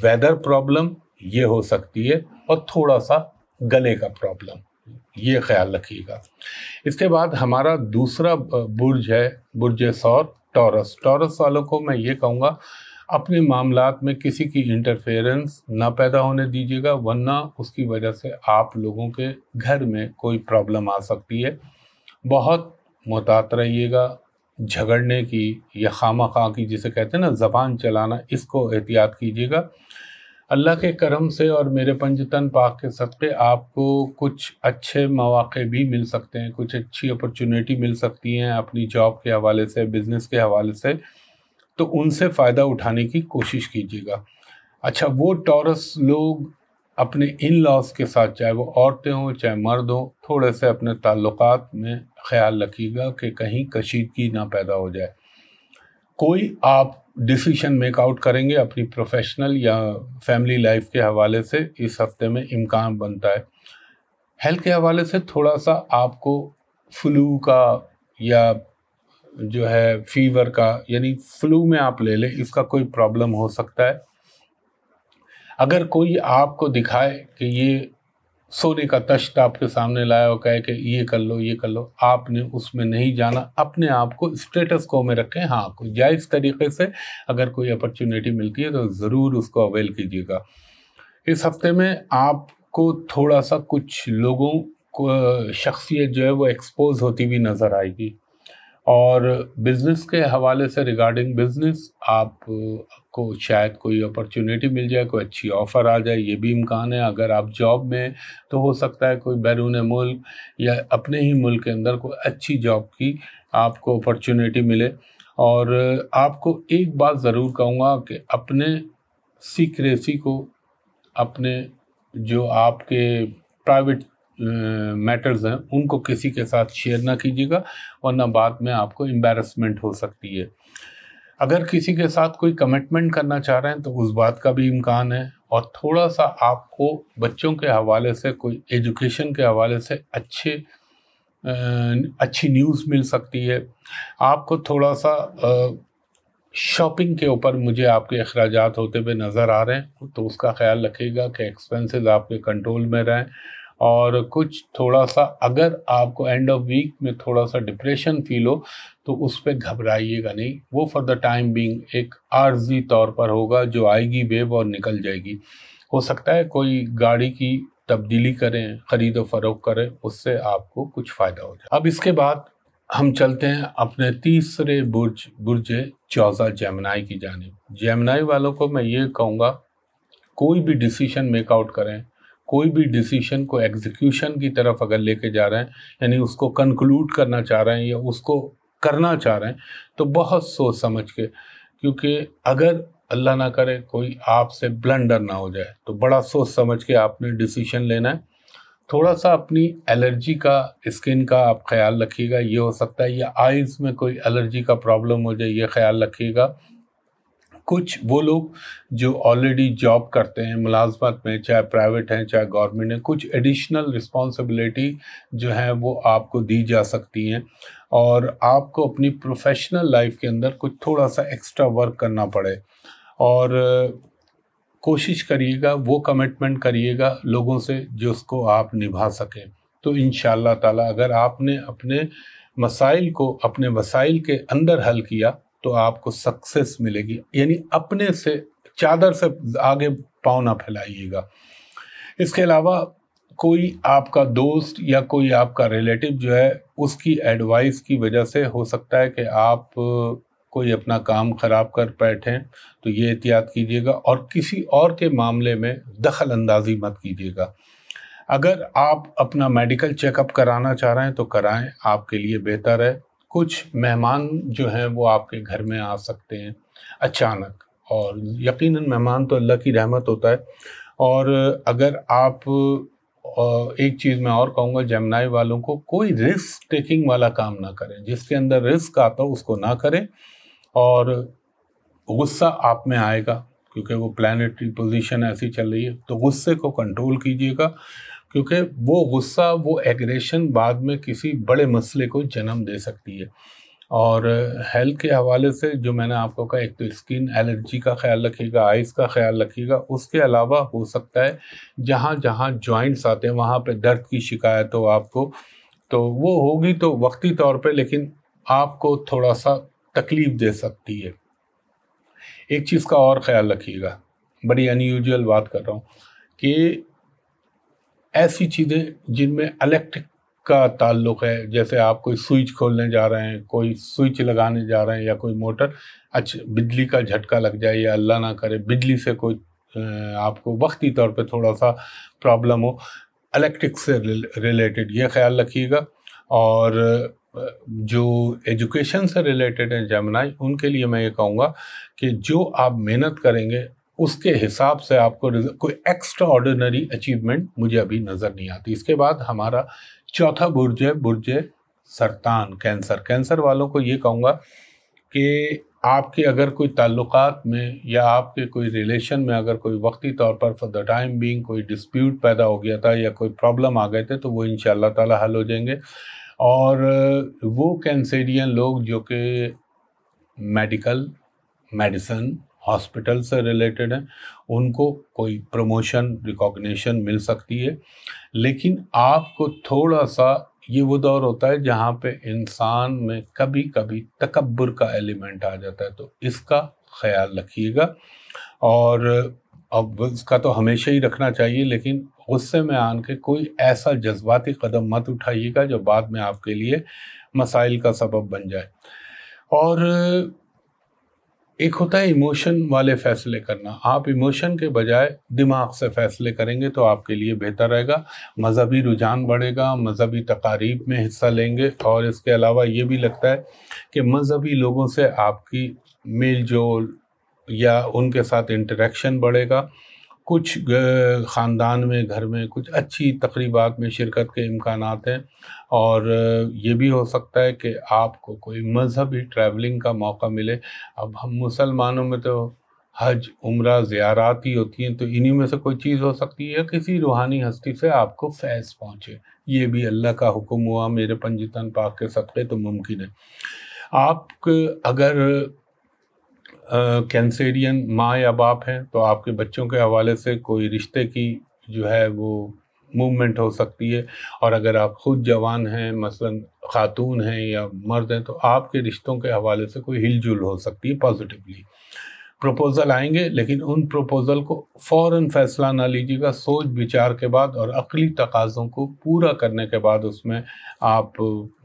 वेदर प्रॉब्लम ये हो सकती है, और थोड़ा सा गले का प्रॉब्लम, ये ख्याल रखिएगा। इसके बाद हमारा दूसरा बुर्ज है बुर्ज सौर, टॉरस। टॉरस वालों को मैं ये कहूँगा अपने मामलात में किसी की इंटरफेरेंस ना पैदा होने दीजिएगा, वरना उसकी वजह से आप लोगों के घर में कोई प्रॉब्लम आ सकती है। बहुत मुहतात रहिएगा झगड़ने की या खामा-खा की, जिसे कहते हैं ना ज़बान चलाना, इसको एहतियात कीजिएगा। अल्लाह के करम से और मेरे पंजतन पाक के सदक़े आपको कुछ अच्छे मौक़े भी मिल सकते हैं, कुछ अच्छी अपॉर्चुनिटी मिल सकती हैं अपनी जॉब के हवाले से, बिज़नेस के हवाले से, तो उनसे फ़ायदा उठाने की कोशिश कीजिएगा। अच्छा, वो टॉरस लोग अपने इन लॉज के साथ, चाहे वो औरतें हों चाहे मर्द हों, थोड़े से अपने ताल्लुकात में ख्याल रखिएगा कि कहीं कशीदगी ना पैदा हो जाए। कोई आप डिसीशन मेक आउट करेंगे अपनी प्रोफेशनल या फैमिली लाइफ के हवाले से, इस हफ्ते में इम्कान बनता है। हेल्थ के हवाले से थोड़ा सा आपको फ्लू का या जो है फीवर का, यानी फ्लू में आप ले लें, इसका कोई प्रॉब्लम हो सकता है। अगर कोई आपको दिखाए कि ये सोने का तश्त आपके सामने लाया और कहे कि ये कर लो ये कर लो, आपने उसमें नहीं जाना, अपने आप को स्टेटस को में रखें। हाँ, कोई जायज़ तरीके से अगर कोई अपॉर्चुनिटी मिलती है तो ज़रूर उसको अवेल कीजिएगा। इस हफ्ते में आपको थोड़ा सा कुछ लोगों को शख्सियत जो है वो एक्सपोज होती हुई नज़र आएगी, और बिज़नेस के हवाले से रिगार्डिंग बिज़नेस आपको शायद कोई अपॉर्चुनिटी मिल जाए, कोई अच्छी ऑफ़र आ जाए, ये भी इम्कान है। अगर आप जॉब में तो हो सकता है कोई बैरून मुल्क या अपने ही मुल्क के अंदर कोई अच्छी जॉब की आपको अपॉर्चुनिटी मिले। और आपको एक बात ज़रूर कहूँगा कि अपने सीक्रेसी को, अपने जो आपके प्राइवेट मैटर्स हैं उनको किसी के साथ शेयर ना कीजिएगा, वरना बाद में आपको एम्बैरेसमेंट हो सकती है। अगर किसी के साथ कोई कमिटमेंट करना चाह रहे हैं तो उस बात का भी इम्कान है। और थोड़ा सा आपको बच्चों के हवाले से, कोई एजुकेशन के हवाले से अच्छे अच्छी न्यूज़ मिल सकती है। आपको थोड़ा सा शॉपिंग के ऊपर मुझे आपके अखराजात होते हुए नज़र आ रहे हैं, तो उसका ख्याल रखिएगा कि एक्सपेंसेस आपके कंट्रोल में रहें। और कुछ थोड़ा सा अगर आपको एंड ऑफ वीक में थोड़ा सा डिप्रेशन फील हो तो उस पर घबराइएगा नहीं, वो फॉर द टाइम बीइंग एक आर्जी तौर पर होगा, जो आएगी वेव और निकल जाएगी। हो सकता है कोई गाड़ी की तब्दीली करें, ख़रीद व फरोख्त करें, उससे आपको कुछ फ़ायदा हो जाए। अब इसके बाद हम चलते हैं अपने तीसरे बुर्ज चौसा जेमिनी की जानिब। जेमिनी वालों को मैं ये कहूँगा, कोई भी डिसीशन मेक आउट करें, कोई भी डिसीशन को एग्जीक्यूशन की तरफ अगर लेके जा रहे हैं, यानी उसको कंक्लूड करना चाह रहे हैं या उसको करना चाह रहे हैं, तो बहुत सोच समझ के, क्योंकि अगर अल्लाह ना करे कोई आपसे ब्लंडर ना हो जाए, तो बड़ा सोच समझ के आपने डिसीशन लेना है। थोड़ा सा अपनी एलर्जी का, स्किन का आप ख्याल रखिएगा, ये हो सकता है, या आइज़ में कोई एलर्जी का प्रॉब्लम हो जाए, ये ख्याल रखिएगा। कुछ वो लोग जो ऑलरेडी जॉब करते हैं मुलाजमत में, चाहे प्राइवेट हैं चाहे गवर्नमेंट है, कुछ एडिशनल रिस्पॉन्सिबिलिटी जो है वो आपको दी जा सकती हैं, और आपको अपनी प्रोफेशनल लाइफ के अंदर कुछ थोड़ा सा एक्स्ट्रा वर्क करना पड़े। और कोशिश करिएगा, वो कमिटमेंट करिएगा लोगों से जो उसको आप निभा सकें। तो इंशाअल्लाह ताला अगर आपने अपने मसाइल को अपने वसाइल के अंदर हल किया तो आपको सक्सेस मिलेगी। यानी अपने से चादर से आगे पाँव ना फैलाइएगा। इसके अलावा कोई आपका दोस्त या कोई आपका रिलेटिव जो है, उसकी एडवाइस की वजह से हो सकता है कि आप कोई अपना काम ख़राब कर बैठें, तो ये एहतियात कीजिएगा। और किसी और के मामले में दखल अंदाज़ी मत कीजिएगा। अगर आप अपना मेडिकल चेकअप कराना चाह रहे हैं तो कराएं, आपके लिए बेहतर है। कुछ मेहमान जो हैं वो आपके घर में आ सकते हैं अचानक, और यकीनन मेहमान तो अल्लाह की रहमत होता है। और अगर आप एक चीज़ मैं और कहूँगा, जेमिनी वालों को कोई रिस्क टेकिंग वाला काम ना करें, जिसके अंदर रिस्क आता हो उसको ना करें। और गुस्सा आप में आएगा क्योंकि वो प्लैनेटरी पोजीशन ऐसी चल रही है, तो गुस्से को कंट्रोल कीजिएगा, क्योंकि वो गुस्सा, वो एग्रेशन बाद में किसी बड़े मसले को जन्म दे सकती है। और हेल्थ के हवाले से जो मैंने आपको कहा, एक तो स्किन एलर्जी का ख्याल रखिएगा, आइज़ का ख्याल रखिएगा। उसके अलावा हो सकता है जहाँ जहाँ जॉइंट्स आते हैं वहाँ पे दर्द की शिकायत हो आपको, तो वो होगी तो वक्ती तौर पे, लेकिन आपको थोड़ा सा तकलीफ़ दे सकती है। एक चीज़ का और ख्याल रखिएगा, बड़ी अनयूजुअल बात कर रहा हूँ, कि ऐसी चीज़ें जिनमें इलेक्ट्रिक का ताल्लुक़ है, जैसे आप कोई स्विच खोलने जा रहे हैं, कोई स्विच लगाने जा रहे हैं, या कोई मोटर, अच्छा बिजली का झटका लग जाए, या अल्लाह ना करे बिजली से कोई आपको वक्ती तौर पे थोड़ा सा प्रॉब्लम हो इलेक्ट्रिक से रिलेटेड, ये ख्याल रखिएगा। और जो एजुकेशन से रिलेटेड हैं जेमिनी, उनके लिए मैं ये कहूँगा कि जो आप मेहनत करेंगे उसके हिसाब से आपको कोई एक्स्ट्रा ऑर्डिनरी अचीवमेंट मुझे अभी नज़र नहीं आती। इसके बाद हमारा चौथा बुर्ज है सरतान, कैंसर वालों को ये कहूँगा कि आपके अगर कोई ताल्लुकात में या आपके कोई रिलेशन में अगर कोई वक्ती तौर पर फॉर द टाइम बीइंग कोई डिस्प्यूट पैदा हो गया था या कोई प्रॉब्लम आ गए थे, तो वो इंशाअल्लाह ताला हल हो जाएंगे। और वो कैंसेरियन लोग जो कि मेडिसिन हॉस्पिटल से रिलेटेड हैं, उनको कोई प्रमोशन रिकॉग्निशन मिल सकती है। लेकिन आपको थोड़ा सा, ये वो दौर होता है जहाँ पे इंसान में कभी कभी तकब्बुर का एलिमेंट आ जाता है, तो इसका ख्याल रखिएगा। और अब इसका तो हमेशा ही रखना चाहिए, लेकिन गुस्से में आन के कोई ऐसा जज्बाती कदम मत उठाइएगा जो बाद में आपके लिए मसाइल का सबब बन जाए। और एक होता है इमोशन वाले फ़ैसले करना, आप इमोशन के बजाय दिमाग से फ़ैसले करेंगे तो आपके लिए बेहतर रहेगा। मज़हबी रुझान बढ़ेगा, मज़हबी तकारीब में हिस्सा लेंगे। और इसके अलावा ये भी लगता है कि मज़हबी लोगों से आपकी मेल जोल या उनके साथ इंटरेक्शन बढ़ेगा। कुछ ख़ानदान में, घर में कुछ अच्छी तकरीबात में शिरकत के इम्कानात हैं। और ये भी हो सकता है कि आपको कोई मज़हबी ट्रैवलिंग का मौका मिले। अब हम मुसलमानों में तो हज उम्रा ज़ियारात ही होती हैं, तो इन्हीं में से कोई चीज़ हो सकती है, किसी रूहानी हस्ती से आपको फैज़ पहुँचे, ये भी अल्लाह का हुक्म हुआ मेरे पंजतन पाक के सदक़े तो मुमकिन है। आप अगर कैंसेरियन माँ या बाप हैं तो आपके बच्चों के हवाले से कोई रिश्ते की जो है वो मूवमेंट हो सकती है, और अगर आप ख़ुद जवान हैं, मसलन ख़ातून हैं या मर्द हैं, तो आपके रिश्तों के हवाले से कोई हिलजुल हो सकती है पॉजिटिवली। प्रपोज़ल आएंगे, लेकिन उन प्रपोज़ल को फ़ौरन फ़ैसला ना लीजिएगा, सोच विचार के बाद और अक़ली तकाज़ों को पूरा करने के बाद उसमें आप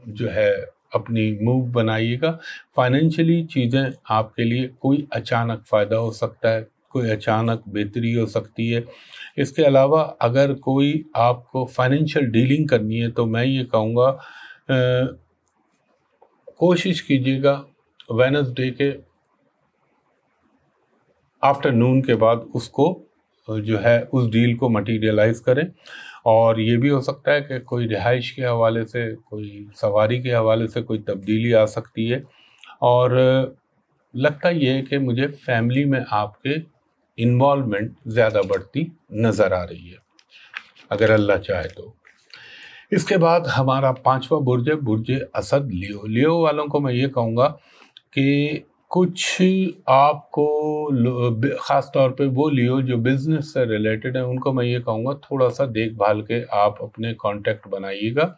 जो है अपनी मूव बनाइएगा। फाइनेंशियली चीज़ें आपके लिए कोई अचानक फ़ायदा हो सकता है, कोई अचानक बेहतरी हो सकती है। इसके अलावा अगर कोई आपको फाइनेंशियल डीलिंग करनी है तो मैं ये कहूँगा कोशिश कीजिएगा वेडनेसडे के आफ्टरनून के बाद उसको जो है उस डील को मटीरियलाइज़ करें। और ये भी हो सकता है कि कोई रिहाइश के हवाले से, कोई सवारी के हवाले से कोई तब्दीली आ सकती है। और लगता ये है कि मुझे फैमिली में आपके इन्वॉल्वमेंट ज़्यादा बढ़ती नज़र आ रही है, अगर अल्लाह चाहे तो। इसके बाद हमारा 5वां बुर्ज है बुर्ज असद लियो। लियो वालों को मैं ये कहूँगा कि कुछ आपको ख़ास तौर पे वो लियो जो बिज़नेस से रिलेटेड है, उनको मैं ये कहूँगा थोड़ा सा देखभाल के आप अपने कॉन्टैक्ट बनाइएगा।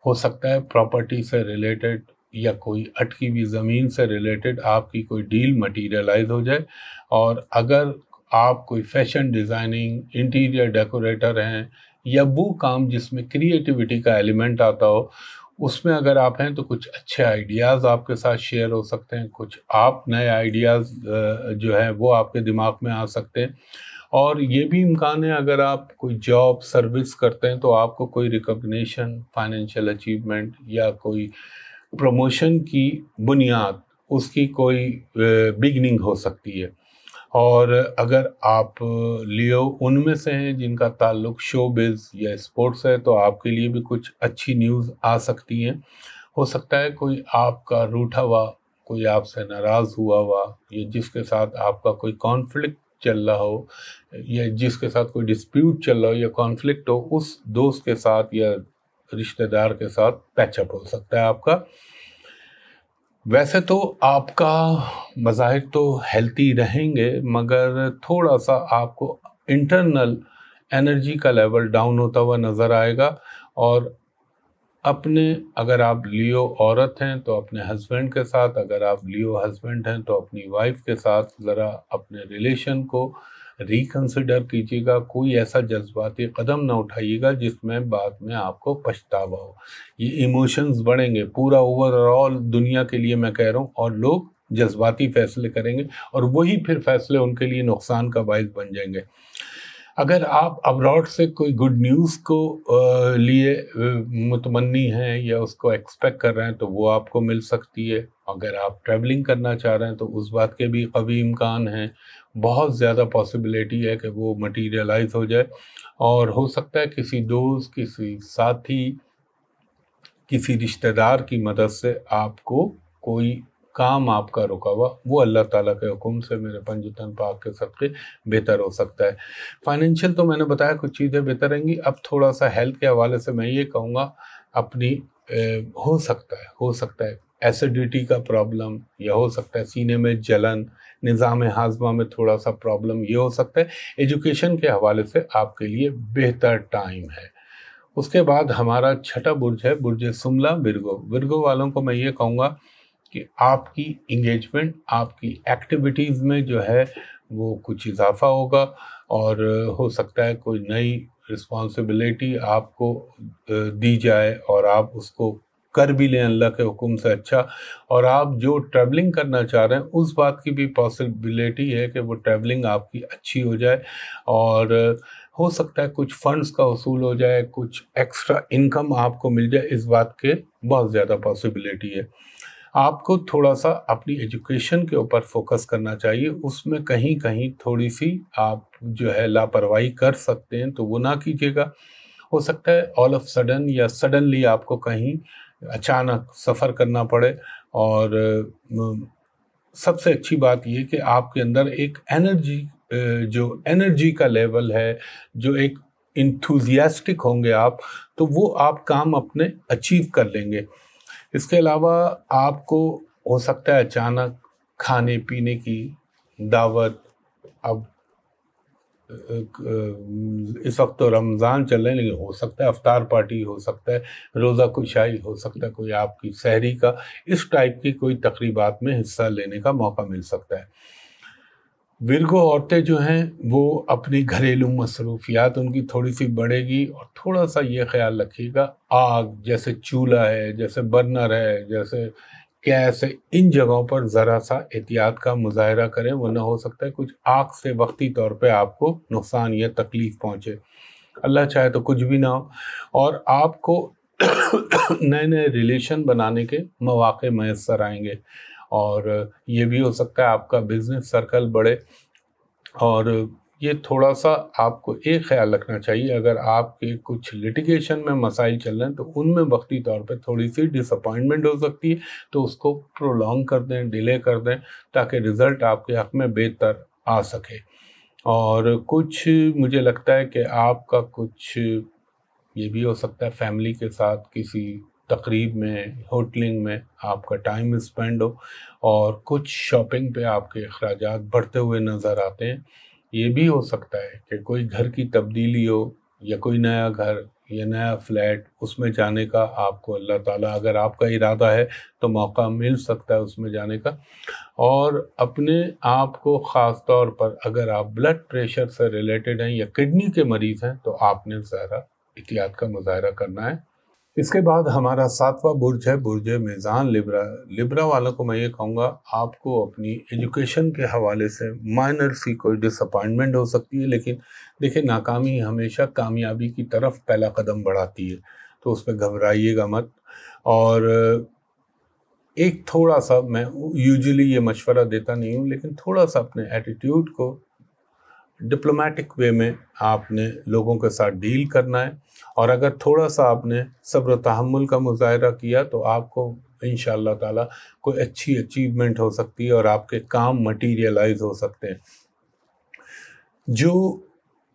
हो सकता है प्रॉपर्टी से रिलेटेड या कोई अटकी हुई ज़मीन से रिलेटेड आपकी कोई डील मटीरियलाइज हो जाए। और अगर आप कोई फैशन डिज़ाइनिंग, इंटीरियर डेकोरेटर हैं या वो काम जिसमें क्रिएटिविटी का एलिमेंट आता हो, उसमें अगर आप हैं तो कुछ अच्छे आइडियाज़ आपके साथ शेयर हो सकते हैं, कुछ आप नए आइडियाज़ जो है वो आपके दिमाग में आ सकते हैं। और ये भी इम्कान है अगर आप कोई जॉब सर्विस करते हैं तो आपको कोई रिकॉग्निशन, फाइनेंशियल अचीवमेंट या कोई प्रमोशन की बुनियाद, उसकी कोई बिगनिंग हो सकती है। और अगर आप लियो उनमें से हैं जिनका ताल्लुक शोबिज़ या स्पोर्ट्स है, तो आपके लिए भी कुछ अच्छी न्यूज़ आ सकती हैं। हो सकता है कोई आपका रूठा हुआ, कोई आपसे नाराज़ हुआ या जिसके साथ आपका कोई कॉन्फ्लिक्ट चल रहा हो या जिसके साथ कोई डिस्प्यूट चल रहा हो या कॉन्फ्लिक्ट हो, उस दोस्त के साथ या रिश्तेदार के साथ पैचअप हो सकता है आपका। वैसे तो आपका मज़ाहिर तो हेल्थी रहेंगे, मगर थोड़ा सा आपको इंटरनल एनर्जी का लेवल डाउन होता हुआ नज़र आएगा। और अपने, अगर आप लियो औरत हैं तो अपने हस्बैंड के साथ, अगर आप लियो हस्बैंड हैं तो अपनी वाइफ के साथ ज़रा अपने रिलेशन को रिकंसिडर कीजिएगा। कोई ऐसा जज्बाती कदम ना उठाइएगा जिसमें बाद में आपको पछतावा हो। ये इमोशंस बढ़ेंगे, पूरा ओवरऑल दुनिया के लिए मैं कह रहा हूँ, और लोग जज्बाती फ़ैसले करेंगे और वही फिर फ़ैसले उनके लिए नुकसान का बाइस बन जाएंगे। अगर आप अब्रॉड से कोई गुड न्यूज़ को लिए मुतमन्नी हैं या उसको एक्सपेक्ट कर रहे हैं तो वो आपको मिल सकती है। अगर आप ट्रैवलिंग करना चाह रहे हैं तो उस बात के भी कवी इम्कान हैं, बहुत ज़्यादा पॉसिबिलिटी है कि वो मटीरियलाइज़ हो जाए। और हो सकता है किसी दोस्त, किसी साथी, किसी रिश्तेदार की मदद से आपको कोई काम आपका रुका हुआ वो अल्लाह ताला के हुक्म से मेरे पंजतन पाक के सदक़े बेहतर हो सकता है। फाइनेंशियल तो मैंने बताया कुछ चीज़ें बेहतर रहेंगी। अब थोड़ा सा हेल्थ के हवाले से मैं ये कहूँगा, अपनी हो सकता है एसिडिटी का प्रॉब्लम, या हो सकता है सीने में जलन, निज़ाम हाज़मा में थोड़ा सा प्रॉब्लम, ये हो सकता है। एजुकेशन के हवाले से आपके लिए बेहतर टाइम है। उसके बाद हमारा 6वां बुर्ज है बुर्ज सुमला विर्गो। विर्गो वालों को मैं ये कहूँगा कि आपकी इंगेजमेंट, आपकी एक्टिविटीज़ में जो है वो कुछ इजाफा होगा। और हो सकता है कोई नई रिस्पॉन्सिबिलिटी आपको दी जाए और आप उसको कर भी लें अल्लाह के हुक्म से। अच्छा, और आप जो ट्रैवलिंग करना चाह रहे हैं उस बात की भी पॉसिबिलिटी है कि वो ट्रैवलिंग आपकी अच्छी हो जाए। और हो सकता है कुछ फंड्स का वसूल हो जाए, कुछ एक्स्ट्रा इनकम आपको मिल जाए, इस बात के बहुत ज़्यादा पॉसिबिलिटी है। आपको थोड़ा सा अपनी एजुकेशन के ऊपर फोकस करना चाहिए, उसमें कहीं कहीं थोड़ी सी आप जो है लापरवाही कर सकते हैं तो वो ना कीजिएगा। हो सकता है ऑल ऑफ सडन या सडनली आपको कहीं अचानक सफ़र करना पड़े और सबसे अच्छी बात ये कि आपके अंदर एक एनर्जी का लेवल है, जो एक इंथुजियास्टिक होंगे आप, तो वो आप काम अपने अचीव कर लेंगे। इसके अलावा आपको हो सकता है अचानक खाने पीने की दावत, अब इस वक्त तो रमज़ान चल रहे हैं, लेकिन हो सकता है अफ्तार पार्टी, हो सकता है रोज़ा कुशाई, हो सकता है कोई आपकी सहरी का, इस टाइप की कोई तकरीबात में हिस्सा लेने का मौका मिल सकता है। विर्गो औरतें जो हैं वो अपनी घरेलू मसरूफियात उनकी थोड़ी सी बढ़ेगी, और थोड़ा सा ये ख्याल रखिएगा, आग जैसे चूल्हा है, जैसे बर्नर है, जैसे गैस है, इन जगहों पर ज़रा सा एहतियात का मुजाहरा करें, वरना हो सकता है कुछ आग से वक्ती तौर पे आपको नुकसान या तकलीफ़ पहुँचे। अल्लाह चाहे तो कुछ भी ना हो, और आपको नए नए रिलेशन बनाने के मौक़े मैसर आएंगे, और ये भी हो सकता है आपका बिजनेस सर्कल बढ़े। और ये थोड़ा सा आपको एक ख्याल रखना चाहिए, अगर आपके कुछ लिटिगेशन में मसाइल चल रहे हैं तो उनमें वक्ती तौर पे थोड़ी सी डिसअपॉइंटमेंट हो सकती है, तो उसको प्रोलॉन्ग कर दें, डिले कर दें, ताकि रिज़ल्ट आपके हक़ में बेहतर आ सके। और कुछ मुझे लगता है कि आपका कुछ ये भी हो सकता है फैमिली के साथ किसी तकरीब में, होटलिंग में आपका टाइम स्पेंड हो, और कुछ शॉपिंग पे आपके अखराजात बढ़ते हुए नज़र आते हैं। ये भी हो सकता है कि कोई घर की तब्दीली हो, या कोई नया घर या नया फ्लैट, उसमें जाने का आपको अल्लाह ताला, अगर आपका इरादा है तो मौका मिल सकता है उसमें जाने का। और अपने आप को ख़ास तौर पर अगर आप ब्लड प्रेशर से रिलेटेड हैं या किडनी के मरीज़ हैं, तो आपने ज़रा एहतियात का मुज़ाहरा करना है। इसके बाद हमारा 7वां बुर्ज है बुर्ज मीज़ान लिब्रा। लिब्रा वालों को मैं ये कहूँगा, आपको अपनी एजुकेशन के हवाले से माइनर सी कोई डिसअपॉइंटमेंट हो सकती है, लेकिन देखिए नाकामी हमेशा कामयाबी की तरफ पहला कदम बढ़ाती है, तो उस पर घबराइएगा मत। और एक थोड़ा सा, मैं यूजुअली ये मशवरा देता नहीं हूँ, लेकिन थोड़ा सा अपने एटीट्यूड को डिप्लोमेटिक वे में आपने लोगों के साथ डील करना है, और अगर थोड़ा सा आपने सब्र तहम्मुल का मुज़ाहरा किया तो आपको इंशाअल्लाह ताला कोई अच्छी अचीवमेंट हो सकती है, और आपके काम मटीरियलाइज हो सकते हैं। जो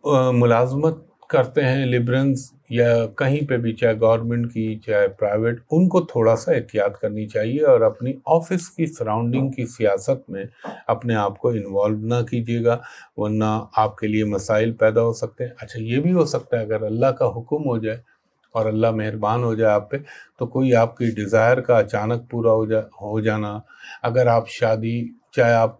मुलाजमत करते हैं लिबरल्स या कहीं पे भी, चाहे गवर्नमेंट की चाहे प्राइवेट, उनको थोड़ा सा एहतियात करनी चाहिए, और अपनी ऑफिस की सराउंडिंग की सियासत में अपने आप को इन्वॉल्व ना कीजिएगा, वरना आपके लिए मसाइल पैदा हो सकते हैं। अच्छा, ये भी हो सकता है अगर अल्लाह का हुक्म हो जाए और अल्लाह मेहरबान हो जाए आप पे, तो कोई आपकी डिज़ायर का अचानक पूरा हो जाना। अगर आप शादी, चाहे आप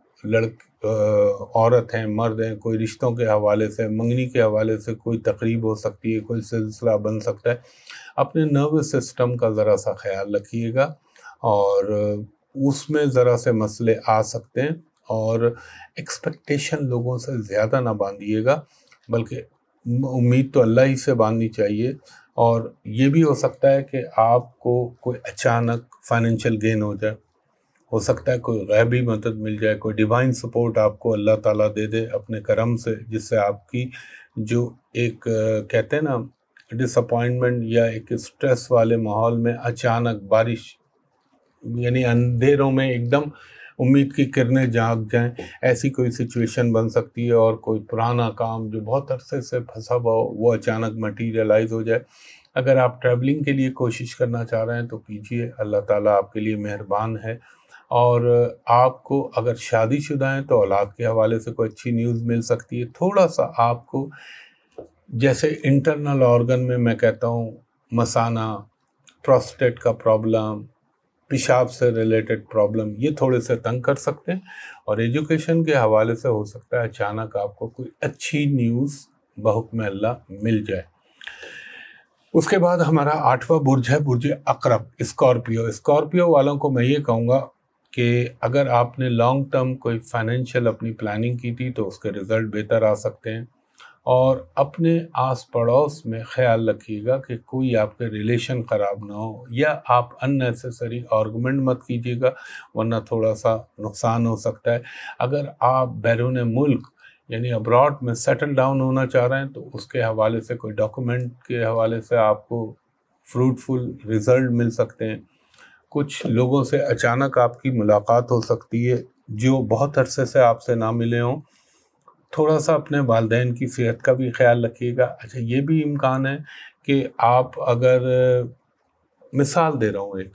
औरत हैं, मर्द हैं, कोई रिश्तों के हवाले से, मंगनी के हवाले से कोई तकरीब हो सकती है, कोई सिलसिला बन सकता है, अपने नर्वस सिस्टम का ज़रा सा ख्याल रखिएगा, और उसमें ज़रा से मसले आ सकते हैं। और एक्सपेक्टेशन लोगों से ज़्यादा ना बांधिएगा, बल्कि उम्मीद तो अल्लाह ही से बांधनी चाहिए। और ये भी हो सकता है कि आपको कोई अचानक फाइनेंशियल गेन हो सकता है कोई गैबी मदद मिल जाए, कोई डिवाइन सपोर्ट आपको अल्लाह ताला दे दे अपने करम से, जिससे आपकी जो एक कहते हैं ना डिसअपॉइंटमेंट या एक स्ट्रेस वाले माहौल में अचानक बारिश, यानी अंधेरों में एकदम उम्मीद की किरणें जाग जाएं, ऐसी कोई सिचुएशन बन सकती है, और कोई पुराना काम जो बहुत अरसे से फंसा हुआ हो वो अचानक मटीरियलाइज हो जाए। अगर आप ट्रैवलिंग के लिए कोशिश करना चाह रहे हैं तो कीजिए, अल्लाह ताला आपके लिए मेहरबान है। और आपको अगर शादीशुदा हैं तो औलाद के हवाले से कोई अच्छी न्यूज़ मिल सकती है। थोड़ा सा आपको जैसे इंटरनल ऑर्गन में मैं कहता हूँ मसाना, प्रोस्टेट का प्रॉब्लम, पेशाब से रिलेटेड प्रॉब्लम, ये थोड़े से तंग कर सकते हैं। और एजुकेशन के हवाले से हो सकता है अचानक आपको कोई अच्छी न्यूज़ बहुक्म अल्लाह मिल जाए। उसके बाद हमारा 8वां बुर्ज है बुर्ज अकरब, स्कॉर्पियो। स्कॉर्पियो वालों को मैं ये कहूँगा कि अगर आपने लॉन्ग टर्म कोई फाइनेंशियल अपनी प्लानिंग की थी तो उसके रिज़ल्ट बेहतर आ सकते हैं। और अपने आस पड़ोस में ख्याल रखिएगा कि कोई आपके रिलेशन ख़राब ना हो, या आप अननेसेसरी आर्गुमेंट मत कीजिएगा, वरना थोड़ा सा नुकसान हो सकता है। अगर आप बैरून मुल्क यानी अब्रॉड में सेटल डाउन होना चाह रहे हैं तो उसके हवाले से, कोई डॉक्यूमेंट के हवाले से आपको फ्रूटफुल रिज़ल्ट मिल सकते हैं। कुछ लोगों से अचानक आपकी मुलाकात हो सकती है جو بہت عرصے سے آپ سے نہ ملے ہوں، تھوڑا سا اپنے والدین کی صحت کا بھی خیال رکھیے گا۔ اچھا، یہ بھی امکان ہے کہ آپ اگر، مثال دے رہا ہوں ایک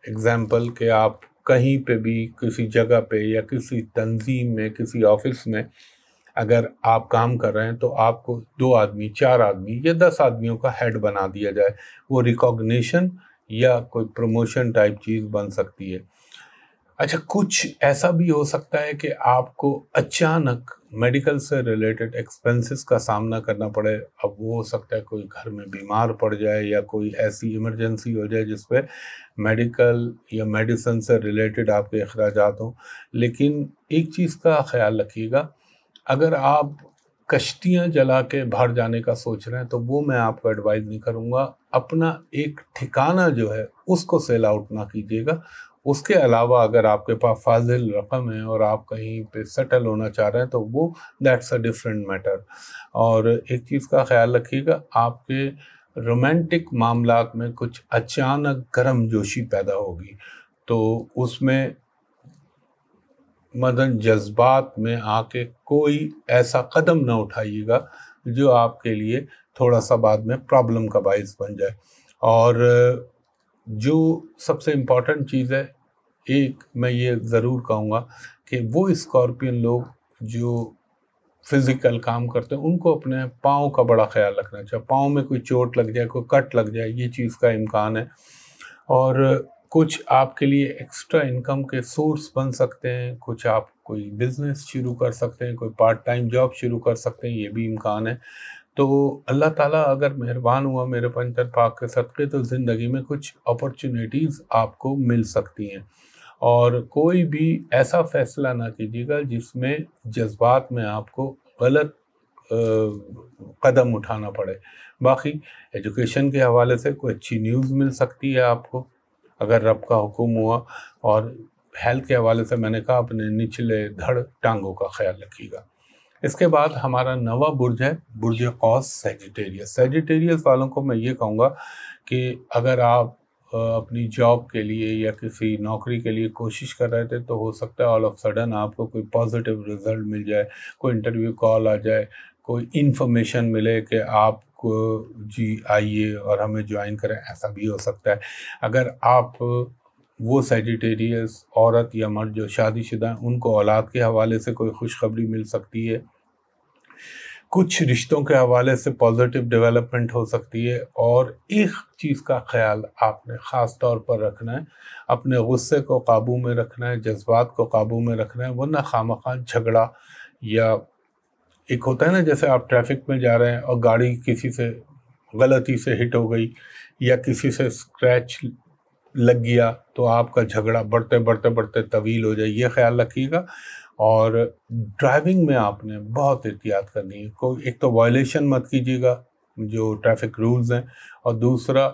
ایگزامپل، کہ آپ کہیں پہ بھی کسی جگہ پہ یا کسی تنظیم میں، کسی آفس میں اگر آپ کام کر رہے ہیں تو آپ کو 2 آدمی، 4 آدمی یا 10 آدمیوں کا ہیڈ بنا دیا جائے، وہ ریکاگنیشن یا کوئی پروموشن ٹائپ چیز بن سکتی ہے۔ اچھا، کچھ ایسا بھی ہو سکتا ہے کہ آپ کو اچانک میڈیکل سے ریلیٹڈ ایکسپنسز کا سامنا کرنا پڑے۔ اب وہ ہو سکتا ہے کوئی گھر میں بیمار پڑ جائے یا کوئی ایسی ایمرجنسی ہو جائے جس پہ میڈیکل یا میڈیسن سے ریلیٹڈ آپ کے اخراجات ہوں۔ لیکن ایک چیز کا خیال رکھیے گا، اگر آپ کشتیاں جلا کے باہر جانے کا سوچ رہے ہیں تو وہ میں آپ کو ایڈوائز نہیں کروں گا۔ اپنا ایک ٹھکانہ جو ہے اس کو سیل آؤٹ نہ کیجیے گا۔ اس کے علاوہ اگر آپ کے پاس فاضل رقم ہے اور آپ کہیں پہ سیٹل ہونا چاہ رہے ہیں تو وہ دیٹس اے ڈفرینٹ میٹر۔ اور ایک چیز کا خیال رکھیے گا، آپ کے رومانٹک معاملات میں کچھ اچانک گرم جوشی پیدا ہوگی تو اس میں مدن جذبات میں آ کے کوئی ایسا قدم نہ اٹھائیے گا جو آپ کے لیے تھوڑا سا بعد میں پرابلم کا باعث بن جائے۔ اور جو سب سے امپورٹنٹ چیز ہے، ایک میں یہ ضرور کہوں گا کہ وہ اسکارپین لوگ جو فزیکل کام کرتے ہیں ان کو اپنے پاؤں کا بڑا خیال رکھنا چاہیے۔ پاؤں میں کوئی چوٹ لگ جائے، کوئی کٹ لگ جائے، یہ چیز کا امکان ہے۔ اور کچھ آپ کے لیے ایکسٹرا انکم کے سورس بن سکتے ہیں، کچھ آپ کوئی بزنس شروع کر سکتے ہیں، کوئی پارٹ ٹائم جاب شروع کر سکتے ہیں، یہ بھی امکان ہے۔ تو اللہ تعالیٰ اگر مہربان ہوا میرے پنجر پاک کے صدقے تو زندگی میں کچھ اپرچونیٹیز آپ کو مل سکتی ہیں۔ اور کوئی بھی ایسا فیصلہ نہ کیجیے گا جس میں جذبات میں آپ کو غلط قدم اٹھانا پڑے۔ باقی ایجوکیشن کے حوالے سے کوئی اچھی نیوز مل سکتی ہے آپ کو اگر رب کا حکم ہوا۔ اور ہیلتھ کے حوالے سے میں نے کہا اپنے نچلے دھڑ ٹانگوں کا خیال رکھیے گا۔ اس کے بعد ہمارا نواں برج ہے برج قوس سیجیٹیریس۔ سیجیٹیریس والوں کو میں یہ کہوں گا کہ اگر آپ اپنی جاب کے لیے یا کسی نوکری کے لیے کوشش کر رہے تھے تو ہو سکتا ہے آل آف سڈن آپ کو کوئی پازیٹیو رزلٹ مل جائے، کوئی انٹرویو کال آ جائے، کوئی انفارمیشن ملے کہ آپ کو جی آئیے اور ہمیں جوائن کریں، ایسا بھی ہو سکتا ہے۔ اگر آپ وہ سیجیٹیریس عورت یا مرد جو شادی شدہ ہیں ان کو اولاد کے حوالے سے کوئی خوشخبری مل سکتی ہے، کچھ رشتوں کے حوالے سے پازیٹیو ڈیولپمنٹ ہو سکتی ہے۔ اور ایک چیز کا خیال آپ نے خاص طور پر رکھنا ہے، اپنے غصے کو قابو میں رکھنا ہے، جذبات کو قابو میں رکھنا ہے، ورنہ خواہ جھگڑا، یا ایک ہوتا ہے نا جیسے آپ ٹریفک میں جا رہے ہیں اور گاڑی کسی سے غلطی سے ہٹ ہو گئی یا کسی سے اسکریچ لگ گیا تو آپ کا جھگڑا بڑھتے بڑھتے بڑھتے طویل ہو جائے، یہ خیال رکھیے گا۔ اور ڈرائیونگ میں آپ نے بہت احتیاط کرنی ہے، کوئی ایک تو وائلیشن مت کیجیے گا جو ٹریفک رولز ہیں، اور دوسرا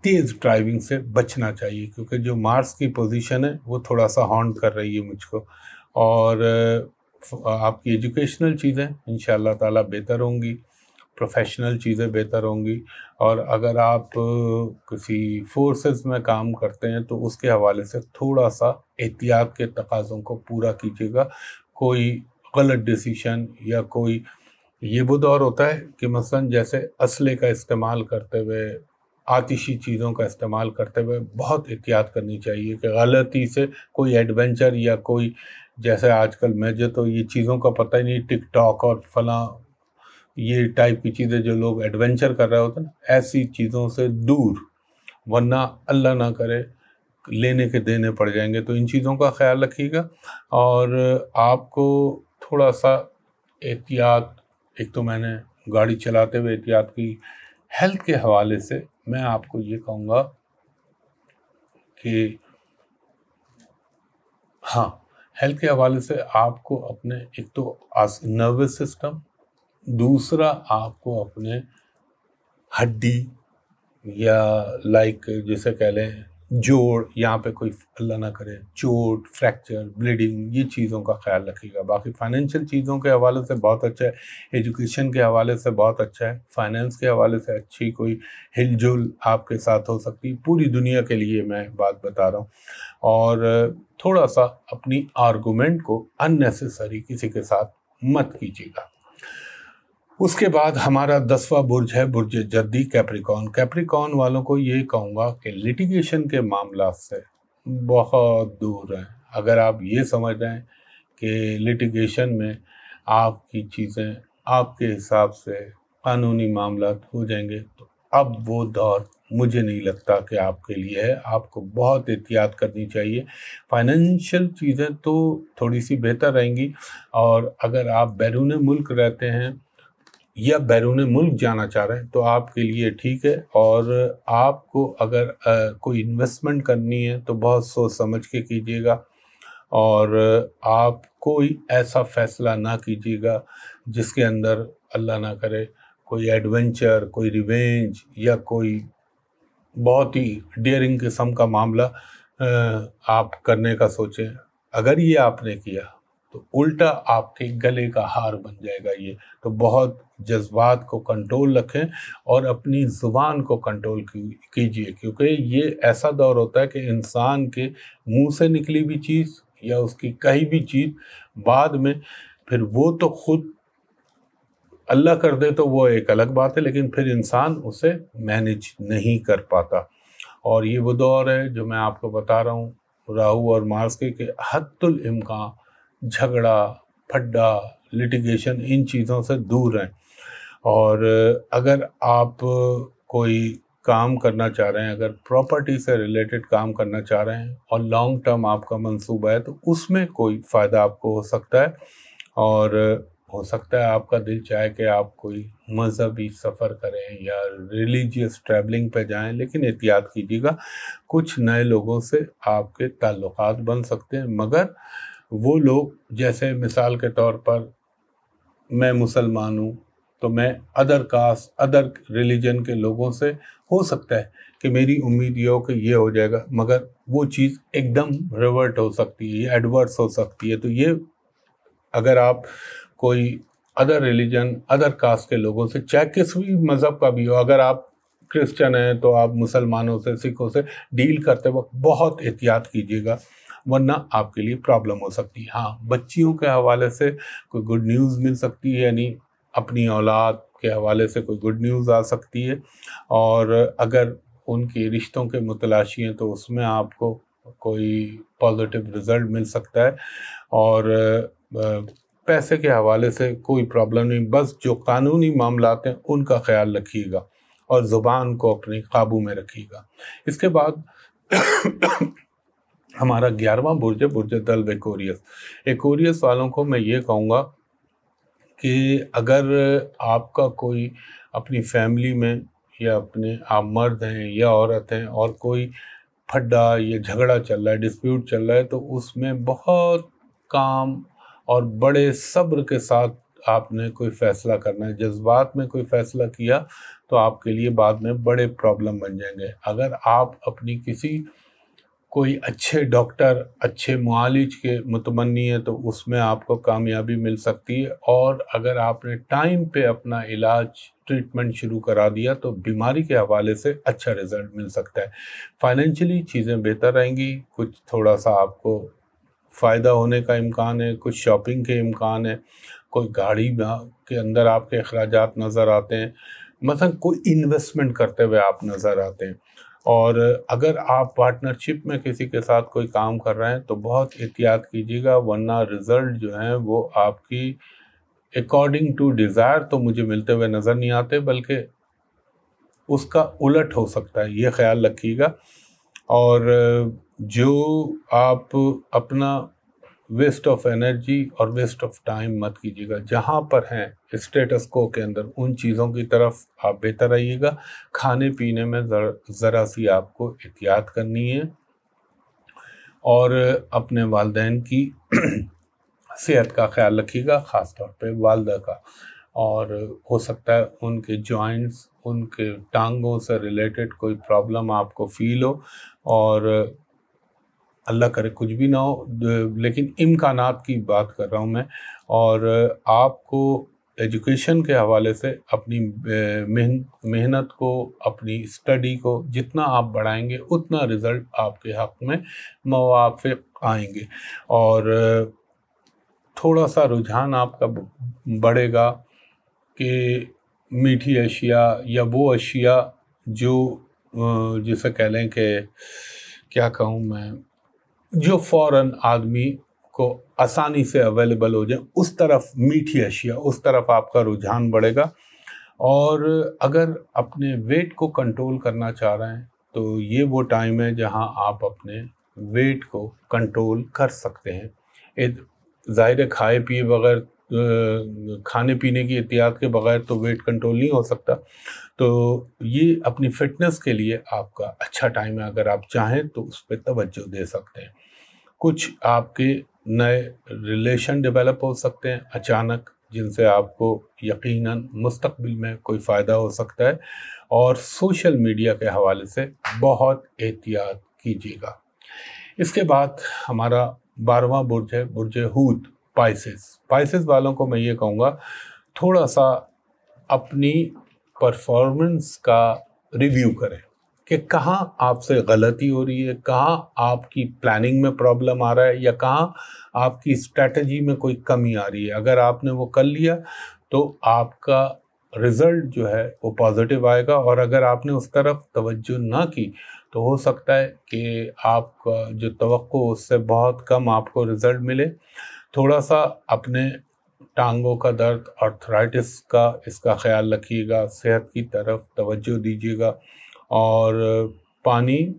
تیز ڈرائیونگ سے بچنا چاہیے کیونکہ جو مارس کی پوزیشن ہے وہ تھوڑا سا ہانٹ کر رہی ہے مجھ کو۔ اور آپ کی ایجوکیشنل چیزیں انشاءاللہ تعالیٰ بہتر ہوں گی، پروفیشنل چیزیں بہتر ہوں گی۔ اور اگر آپ کسی فورسز میں کام کرتے ہیں تو اس کے حوالے سے تھوڑا سا احتیاط کے تقاضوں کو پورا کیجیے گا۔ کوئی غلط ڈیسیشن یا کوئی، یہ وہ دور ہوتا ہے کہ مثلا جیسے اسلحے کا استعمال کرتے ہوئے، آتشی چیزوں کا استعمال کرتے ہوئے بہت احتیاط کرنی چاہیے کہ غلطی سے کوئی ایڈونچر یا کوئی، جیسے آج کل مجھے تو یہ چیزوں کا پتہ ہی نہیں، ٹک ٹاک اور فلاں یہ ٹائپ کی چیزیں جو لوگ ایڈونچر کر رہے ہوتے ہیں نا، ایسی چیزوں سے دور، ورنہ اللہ نہ کرے لینے کے دینے پڑ جائیں گے۔ تو ان چیزوں کا خیال رکھیے گا۔ اور آپ کو تھوڑا سا احتیاط، ایک تو میں نے گاڑی چلاتے ہوئے احتیاط کی، ہیلتھ کے حوالے سے میں آپ کو یہ کہوں گا کہ ہاں، ہیلتھ کے حوالے سے آپ کو اپنے ایک تو نروس سسٹم، دوسرا آپ کو اپنے ہڈی یا لائک جسے کہہ لیں جوڑ، یہاں پہ کوئی اللہ نہ کرے چوٹ، فریکچر، بلیڈنگ، یہ چیزوں کا خیال رکھیے گا۔ باقی فائنینشیل چیزوں کے حوالے سے بہت اچھا ہے، ایجوکیشن کے حوالے سے بہت اچھا ہے، فائنینس کے حوالے سے اچھی کوئی ہل جل آپ کے ساتھ ہو سکتی، پوری دنیا کے لیے میں بات بتا رہا ہوں۔ और थोड़ा सा अपनी आर्गूमेंट को अननेसेसरी किसी के साथ मत कीजिएगा। उसके बाद हमारा 10वां बुर्ज है बुर्ज जद्दी कैप्रिकॉर्न। कैप्रिकॉर्न वालों को ये कहूँगा कि लिटिगेशन के मामला से बहुत दूर हैं। अगर आप ये समझ रहे हैं कि लिटिगेशन में आपकी चीज़ें आपके हिसाब से कानूनी मामला हो जाएंगे, तो अब वो दौर मुझे नहीं लगता कि आपके लिए है। आपको बहुत एहतियात करनी चाहिए। फाइनेंशियल चीज़ें तो थोड़ी सी बेहतर रहेंगी, और अगर आप बैरून मुल्क रहते हैं या बैरून मुल्क जाना चाह रहे हैं तो आपके लिए ठीक है। और आपको अगर कोई इन्वेस्टमेंट करनी है तो बहुत सोच समझ के कीजिएगा, और आप कोई ऐसा फैसला ना कीजिएगा जिसके अंदर अल्लाह ना करे कोई एडवेंचर, कोई रिवेंज या कोई बहुत ही डेयरिंग किस्म का मामला आप करने का सोचें। अगर ये आपने किया तो उल्टा आपके गले का हार बन जाएगा ये। तो बहुत जज्बात को कंट्रोल रखें और अपनी ज़ुबान को कंट्रोल कीजिए, क्योंकि ये ऐसा दौर होता है कि इंसान के मुंह से निकली भी चीज़ या उसकी कही भी चीज़ बाद में फिर वो तो खुद अल्लाह कर दे तो वो एक अलग बात है, लेकिन फिर इंसान उसे मैनेज नहीं कर पाता। और ये वो दौर है जो मैं आपको बता रहा हूँ राहु और मार्स के हद्दुल इम्कान झगड़ा, फड्डा, लिटिगेशन, इन चीज़ों से दूर रहें। और अगर आप कोई काम करना चाह रहे हैं, अगर प्रॉपर्टी से रिलेटेड काम करना चाह रहे हैं और लॉन्ग टर्म आपका मंसूबा है, तो उसमें कोई फ़ायदा आपको हो सकता है। और हो सकता है आपका दिल चाहे कि आप कोई मज़हबी सफ़र करें या रिलीजियस ट्रैवलिंग पे जाएं, लेकिन एहतियात कीजिएगा। कुछ नए लोगों से आपके ताल्लुकात बन सकते हैं, मगर वो लोग, जैसे मिसाल के तौर पर मैं मुसलमान हूँ तो मैं अदर कास्ट, अदर रिलीजन के लोगों से हो सकता है कि मेरी उम्मीद ये हो कि ये हो जाएगा, मगर वो चीज़ एकदम रिवर्ट हो सकती है, एडवर्स हो सकती है। तो ये अगर आप कोई अदर रिलीजन, अदर कास्ट के लोगों से, चाहे किस भी मज़हब का भी हो, अगर आप क्रिश्चियन हैं तो आप मुसलमानों से, सिखों से डील करते वक्त बहुत एहतियात कीजिएगा, वरना आपके लिए प्रॉब्लम हो सकती है। हाँ, बच्चियों के हवाले से कोई गुड न्यूज़ मिल सकती है, यानी अपनी औलाद के हवाले से कोई गुड न्यूज़ आ सकती है। और अगर उनके रिश्तों के मुतलाशी हैं तो उसमें आपको कोई पॉजिटिव रिज़ल्ट मिल सकता है। और पैसे के हवाले से कोई प्रॉब्लम नहीं, बस जो कानूनी मामलात हैं उनका ख्याल रखिएगा और ज़ुबान को अपने काबू में रखिएगा। इसके बाद हमारा 11वां बुर्ज है बुर्ज दल्व एक्वेरियस। एक्वेरियस वालों को मैं ये कहूँगा कि अगर आपका कोई अपनी फैमिली में या अपने आप मर्द हैं या औरत हैं और कोई फड्डा या झगड़ा चल रहा है, डिस्प्यूट चल रहा है, तो उसमें बहुत काम और बड़े सब्र के साथ आपने कोई फ़ैसला करना है। जज्बात में कोई फ़ैसला किया तो आपके लिए बाद में बड़े प्रॉब्लम बन जाएंगे। अगर आप अपनी किसी कोई अच्छे डॉक्टर, अच्छे मुआलिज के मुतमन्नी है तो उसमें आपको कामयाबी मिल सकती है। और अगर आपने टाइम पे अपना इलाज, ट्रीटमेंट शुरू करा दिया तो बीमारी के हवाले से अच्छा रिज़ल्ट मिल सकता है। फाइनेंशियली चीज़ें बेहतर रहेंगी, कुछ थोड़ा सा आपको फ़ायदा होने का इम्कान है, कुछ शॉपिंग के इम्कान है, कोई गाड़ी के अंदर आपके अखराजात नज़र आते हैं, मतलब कोई इन्वेस्टमेंट करते हुए आप नज़र आते हैं। और अगर आप पार्टनरशिप में किसी के साथ कोई काम कर रहे हैं तो बहुत एहतियात कीजिएगा, वरना रिज़ल्ट जो हैं वो आपकी अकॉर्डिंग टू डिज़ायर तो मुझे मिलते हुए नज़र नहीं आते, बल्कि उसका उलट हो सकता है, ये ख्याल रखिएगा। और जो आप अपना वेस्ट ऑफ एनर्जी और वेस्ट ऑफ टाइम मत कीजिएगा। जहाँ पर हैं स्टेटस को के अंदर उन चीज़ों की तरफ आप बेहतर रहिएगा। खाने पीने में ज़रा सी आपको एहतियात करनी है, और अपने वालिदैन की सेहत का ख्याल रखिएगा, ख़ास तौर पे वालिदा का। और हो सकता है उनके जॉइंट्स, उनके टांगों से रिलेटेड कोई प्रॉब्लम आपको फ़ील हो, और अल्लाह करे कुछ भी ना हो, लेकिन इम्कानात की बात कर रहा हूँ मैं। और आपको एजुकेशन के हवाले से अपनी मेहनत को, अपनी स्टडी को जितना आप बढ़ाएंगे उतना रिज़ल्ट आपके हक़ में मुवाफ़िक़ आएंगे और थोड़ा सा रुझान आपका बढ़ेगा कि मीठी अशिया या वो अशिया जो जिसे कह लें कि क्या कहूँ मैं, जो फ़ौरन आदमी को आसानी से अवेलेबल हो जाए, उस तरफ मीठी अशिया, उस तरफ आपका रुझान बढ़ेगा। और अगर अपने वेट को कंट्रोल करना चाह रहे हैं तो ये वो टाइम है जहां आप अपने वेट को कंट्रोल कर सकते हैं। ज़ाहिर है खाए पिए बगैर, खाने पीने की एहतियात के बगैर तो वेट कंट्रोल नहीं हो सकता। तो ये अपनी फ़िटनेस के लिए आपका अच्छा टाइम है, अगर आप चाहें तो उस पर तवज्जो दे सकते हैं। कुछ आपके नए रिलेशन डेवलप हो सकते हैं अचानक, जिनसे आपको यकीनन मुस्तक़बिल में कोई फ़ायदा हो सकता है। और सोशल मीडिया के हवाले से बहुत एहतियात कीजिएगा। इसके बाद हमारा 12वां बुर्ज है बुर्ज हूत, स्पाइसेस वालों को मैं ये कहूँगा थोड़ा सा अपनी परफॉर्मेंस का रिव्यू करें कि कहाँ आपसे गलती हो रही है, कहाँ आपकी प्लानिंग में प्रॉब्लम आ रहा है या कहाँ आपकी स्ट्रेटजी में कोई कमी आ रही है। अगर आपने वो कर लिया तो आपका रिज़ल्ट जो है वो पॉजिटिव आएगा, और अगर आपने उस तरफ तवज्जो ना की तो हो सकता है कि आपका जो तवक्को उससे बहुत कम आपको रिज़ल्ट मिले। थोड़ा सा अपने टांगों का दर्द, आर्थराइटिस का, इसका ख्याल रखिएगा, सेहत की तरफ तवज्जो दीजिएगा। और पानी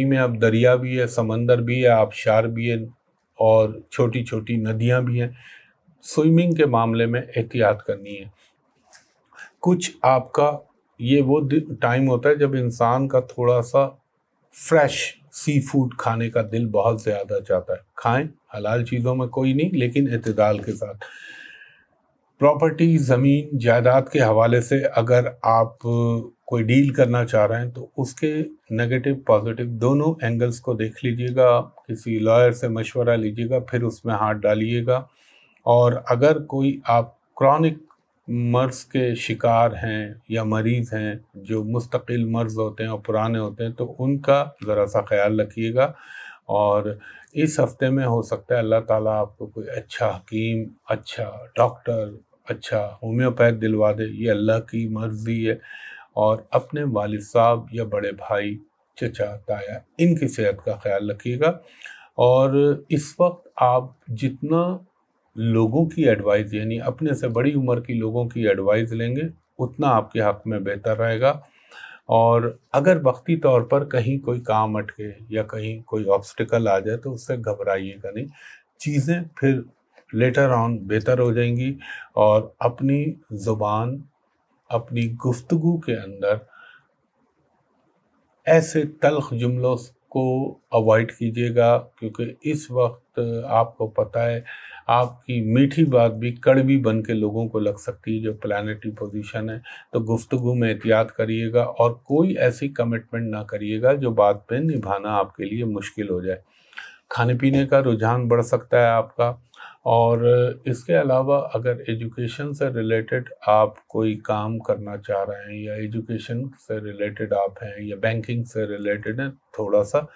में अब दरिया भी है, समंदर भी है, आबशार भी है और छोटी छोटी नदियां भी हैं। स्विमिंग के मामले में एहतियात करनी है। कुछ आपका ये वो टाइम होता है जब इंसान का थोड़ा सा फ्रेश सी फूड खाने का दिल बहुत ज़्यादा चाहता है। खाएं, हलाल चीज़ों में कोई नहीं, लेकिन एतदाल के साथ। प्रॉपर्टी, ज़मीन जायदाद के हवाले से अगर आप कोई डील करना चाह रहे हैं तो उसके नेगेटिव पॉजिटिव दोनों एंगल्स को देख लीजिएगा, किसी लॉयर से मशवरा लीजिएगा, फिर उसमें हाथ डालिएगा। और अगर कोई आप क्रॉनिक मर्ज़ के शिकार हैं या मरीज़ हैं जो मुस्तकिल मर्ज़ होते हैं और पुराने होते हैं तो उनका ज़रा सा ख्याल रखिएगा। और इस हफ्ते में हो सकता है अल्लाह ताला आपको कोई अच्छा हकीम, अच्छा डॉक्टर, अच्छा होम्योपैथ दिलवा दे, ये अल्लाह की मर्ज़ी है। और अपने वालिद साहब या बड़े भाई, चचा, ताया, इनकी सेहत का ख्याल रखिएगा। और इस वक्त आप जितना लोगों की एडवाइस, यानी अपने से बड़ी उम्र की लोगों की एडवाइस लेंगे उतना आपके हक़ में बेहतर रहेगा। और अगर वक्ती तौर पर कहीं कोई काम अटके या कहीं कोई ऑब्स्टिकल आ जाए तो उससे घबराइएगा नहीं, चीज़ें फिर लेटर ऑन बेहतर हो जाएंगी। और अपनी ज़ुबान, अपनी गुफ्तगू के अंदर ऐसे तल्ख़ जुमलों को अवॉइड कीजिएगा, क्योंकि इस वक्त आपको पता है आपकी मीठी बात भी कड़वी बन के लोगों को लग सकती है, जो प्लानिटरी पोजीशन है। तो गुफ्तगू में एहतियात करिएगा और कोई ऐसी कमिटमेंट ना करिएगा जो बाद में निभाना आपके लिए मुश्किल हो जाए। खाने पीने का रुझान बढ़ सकता है आपका। और इसके अलावा अगर एजुकेशन से रिलेटेड आप कोई काम करना चाह रहे हैं या एजुकेशन से रिलेटेड आप हैं या बैंकिंग से रिलेटेड हैं, थोड़ा सा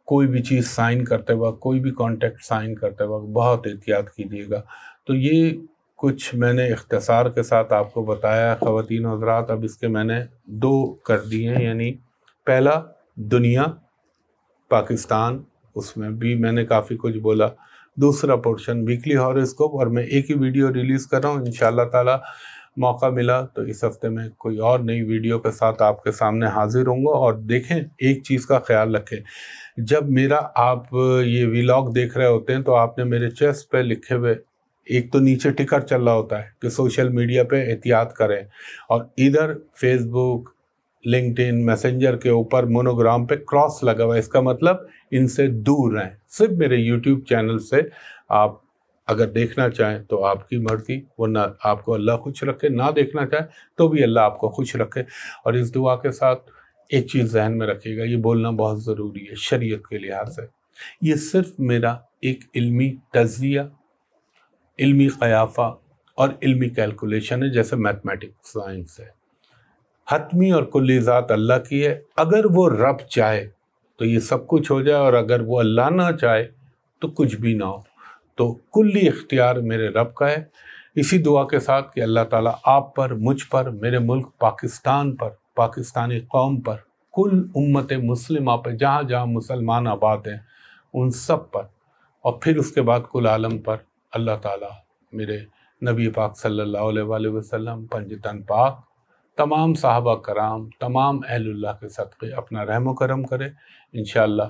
कोई भी चीज़ साइन करते वक्त, कोई भी कॉन्ट्रैक्ट साइन करते वक्त बहुत एहतियात कीजिएगा। तो ये कुछ मैंने इख्तिसार के साथ आपको बताया ख़वातीन और हज़रात। अब इसके मैंने 2 कर दिए हैं, यानी पहला दुनिया, पाकिस्तान, उसमें भी मैंने काफ़ी कुछ बोला। दूसरा पोर्शन वीकली हॉरोस्कोप, और मैं एक ही वीडियो रिलीज़ कर रहा हूँ। इंशाअल्लाह ताला मौका मिला तो इस हफ्ते में कोई और नई वीडियो के साथ आपके सामने हाजिर होऊंगा। और देखें, एक चीज़ का ख्याल रखें, जब मेरा आप ये व्लॉग देख रहे होते हैं तो आपने मेरे चेस्ट पे लिखे हुए एक तो नीचे टिकर चल रहा होता है कि सोशल मीडिया पे एहतियात करें, और इधर फेसबुक, लिंक्डइन, मैसेंजर के ऊपर मोनोग्राम पे क्रॉस लगा हुआ है। इसका मतलब इनसे दूर रहें। सिर्फ मेरे यूट्यूब चैनल से आप अगर देखना चाहें तो आपकी मर्ज़ी, वरना आपको अल्लाह खुश रखे। ना देखना चाहें तो भी अल्लाह आपको खुश रखे। और इस दुआ के साथ एक चीज़ जहन में रखिएगा, ये बोलना बहुत ज़रूरी है शरीयत के लिहाज से, ये सिर्फ मेरा एक इल्मी तज़किया علمی قیافہ اور علمی کیلکولیشن ہے، جیسے میتھمیٹکس سائنس ہے۔ حتمی اور کلی ذات اللہ کی ہے، اگر وہ رب چاہے تو یہ سب کچھ ہو جائے، اور اگر وہ اللہ نہ چاہے تو کچھ بھی نہ ہو۔ تو کلی اختیار میرے رب کا ہے۔ اسی دعا کے ساتھ کہ اللہ تعالیٰ آپ پر، مجھ پر، میرے ملک پاکستان پر، پاکستانی قوم پر، کل امت مسلمہ پہ، جہاں جہاں مسلمان آباد ہیں ان سب پر، اور پھر اس کے بعد کل عالم پر اللہ تعالیٰ میرے نبی پاک صلی اللہ علیہ وآلہ وسلم، پنجتن پاک، تمام صحابہ کرام، تمام اہل اللہ کے صدقے اپنا رحم و کرم کرے۔ انشاءاللہ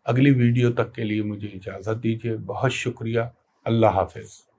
اگلی ویڈیو تک کے لیے مجھے اجازت دیجیے۔ بہت شکریہ۔ اللہ حافظ۔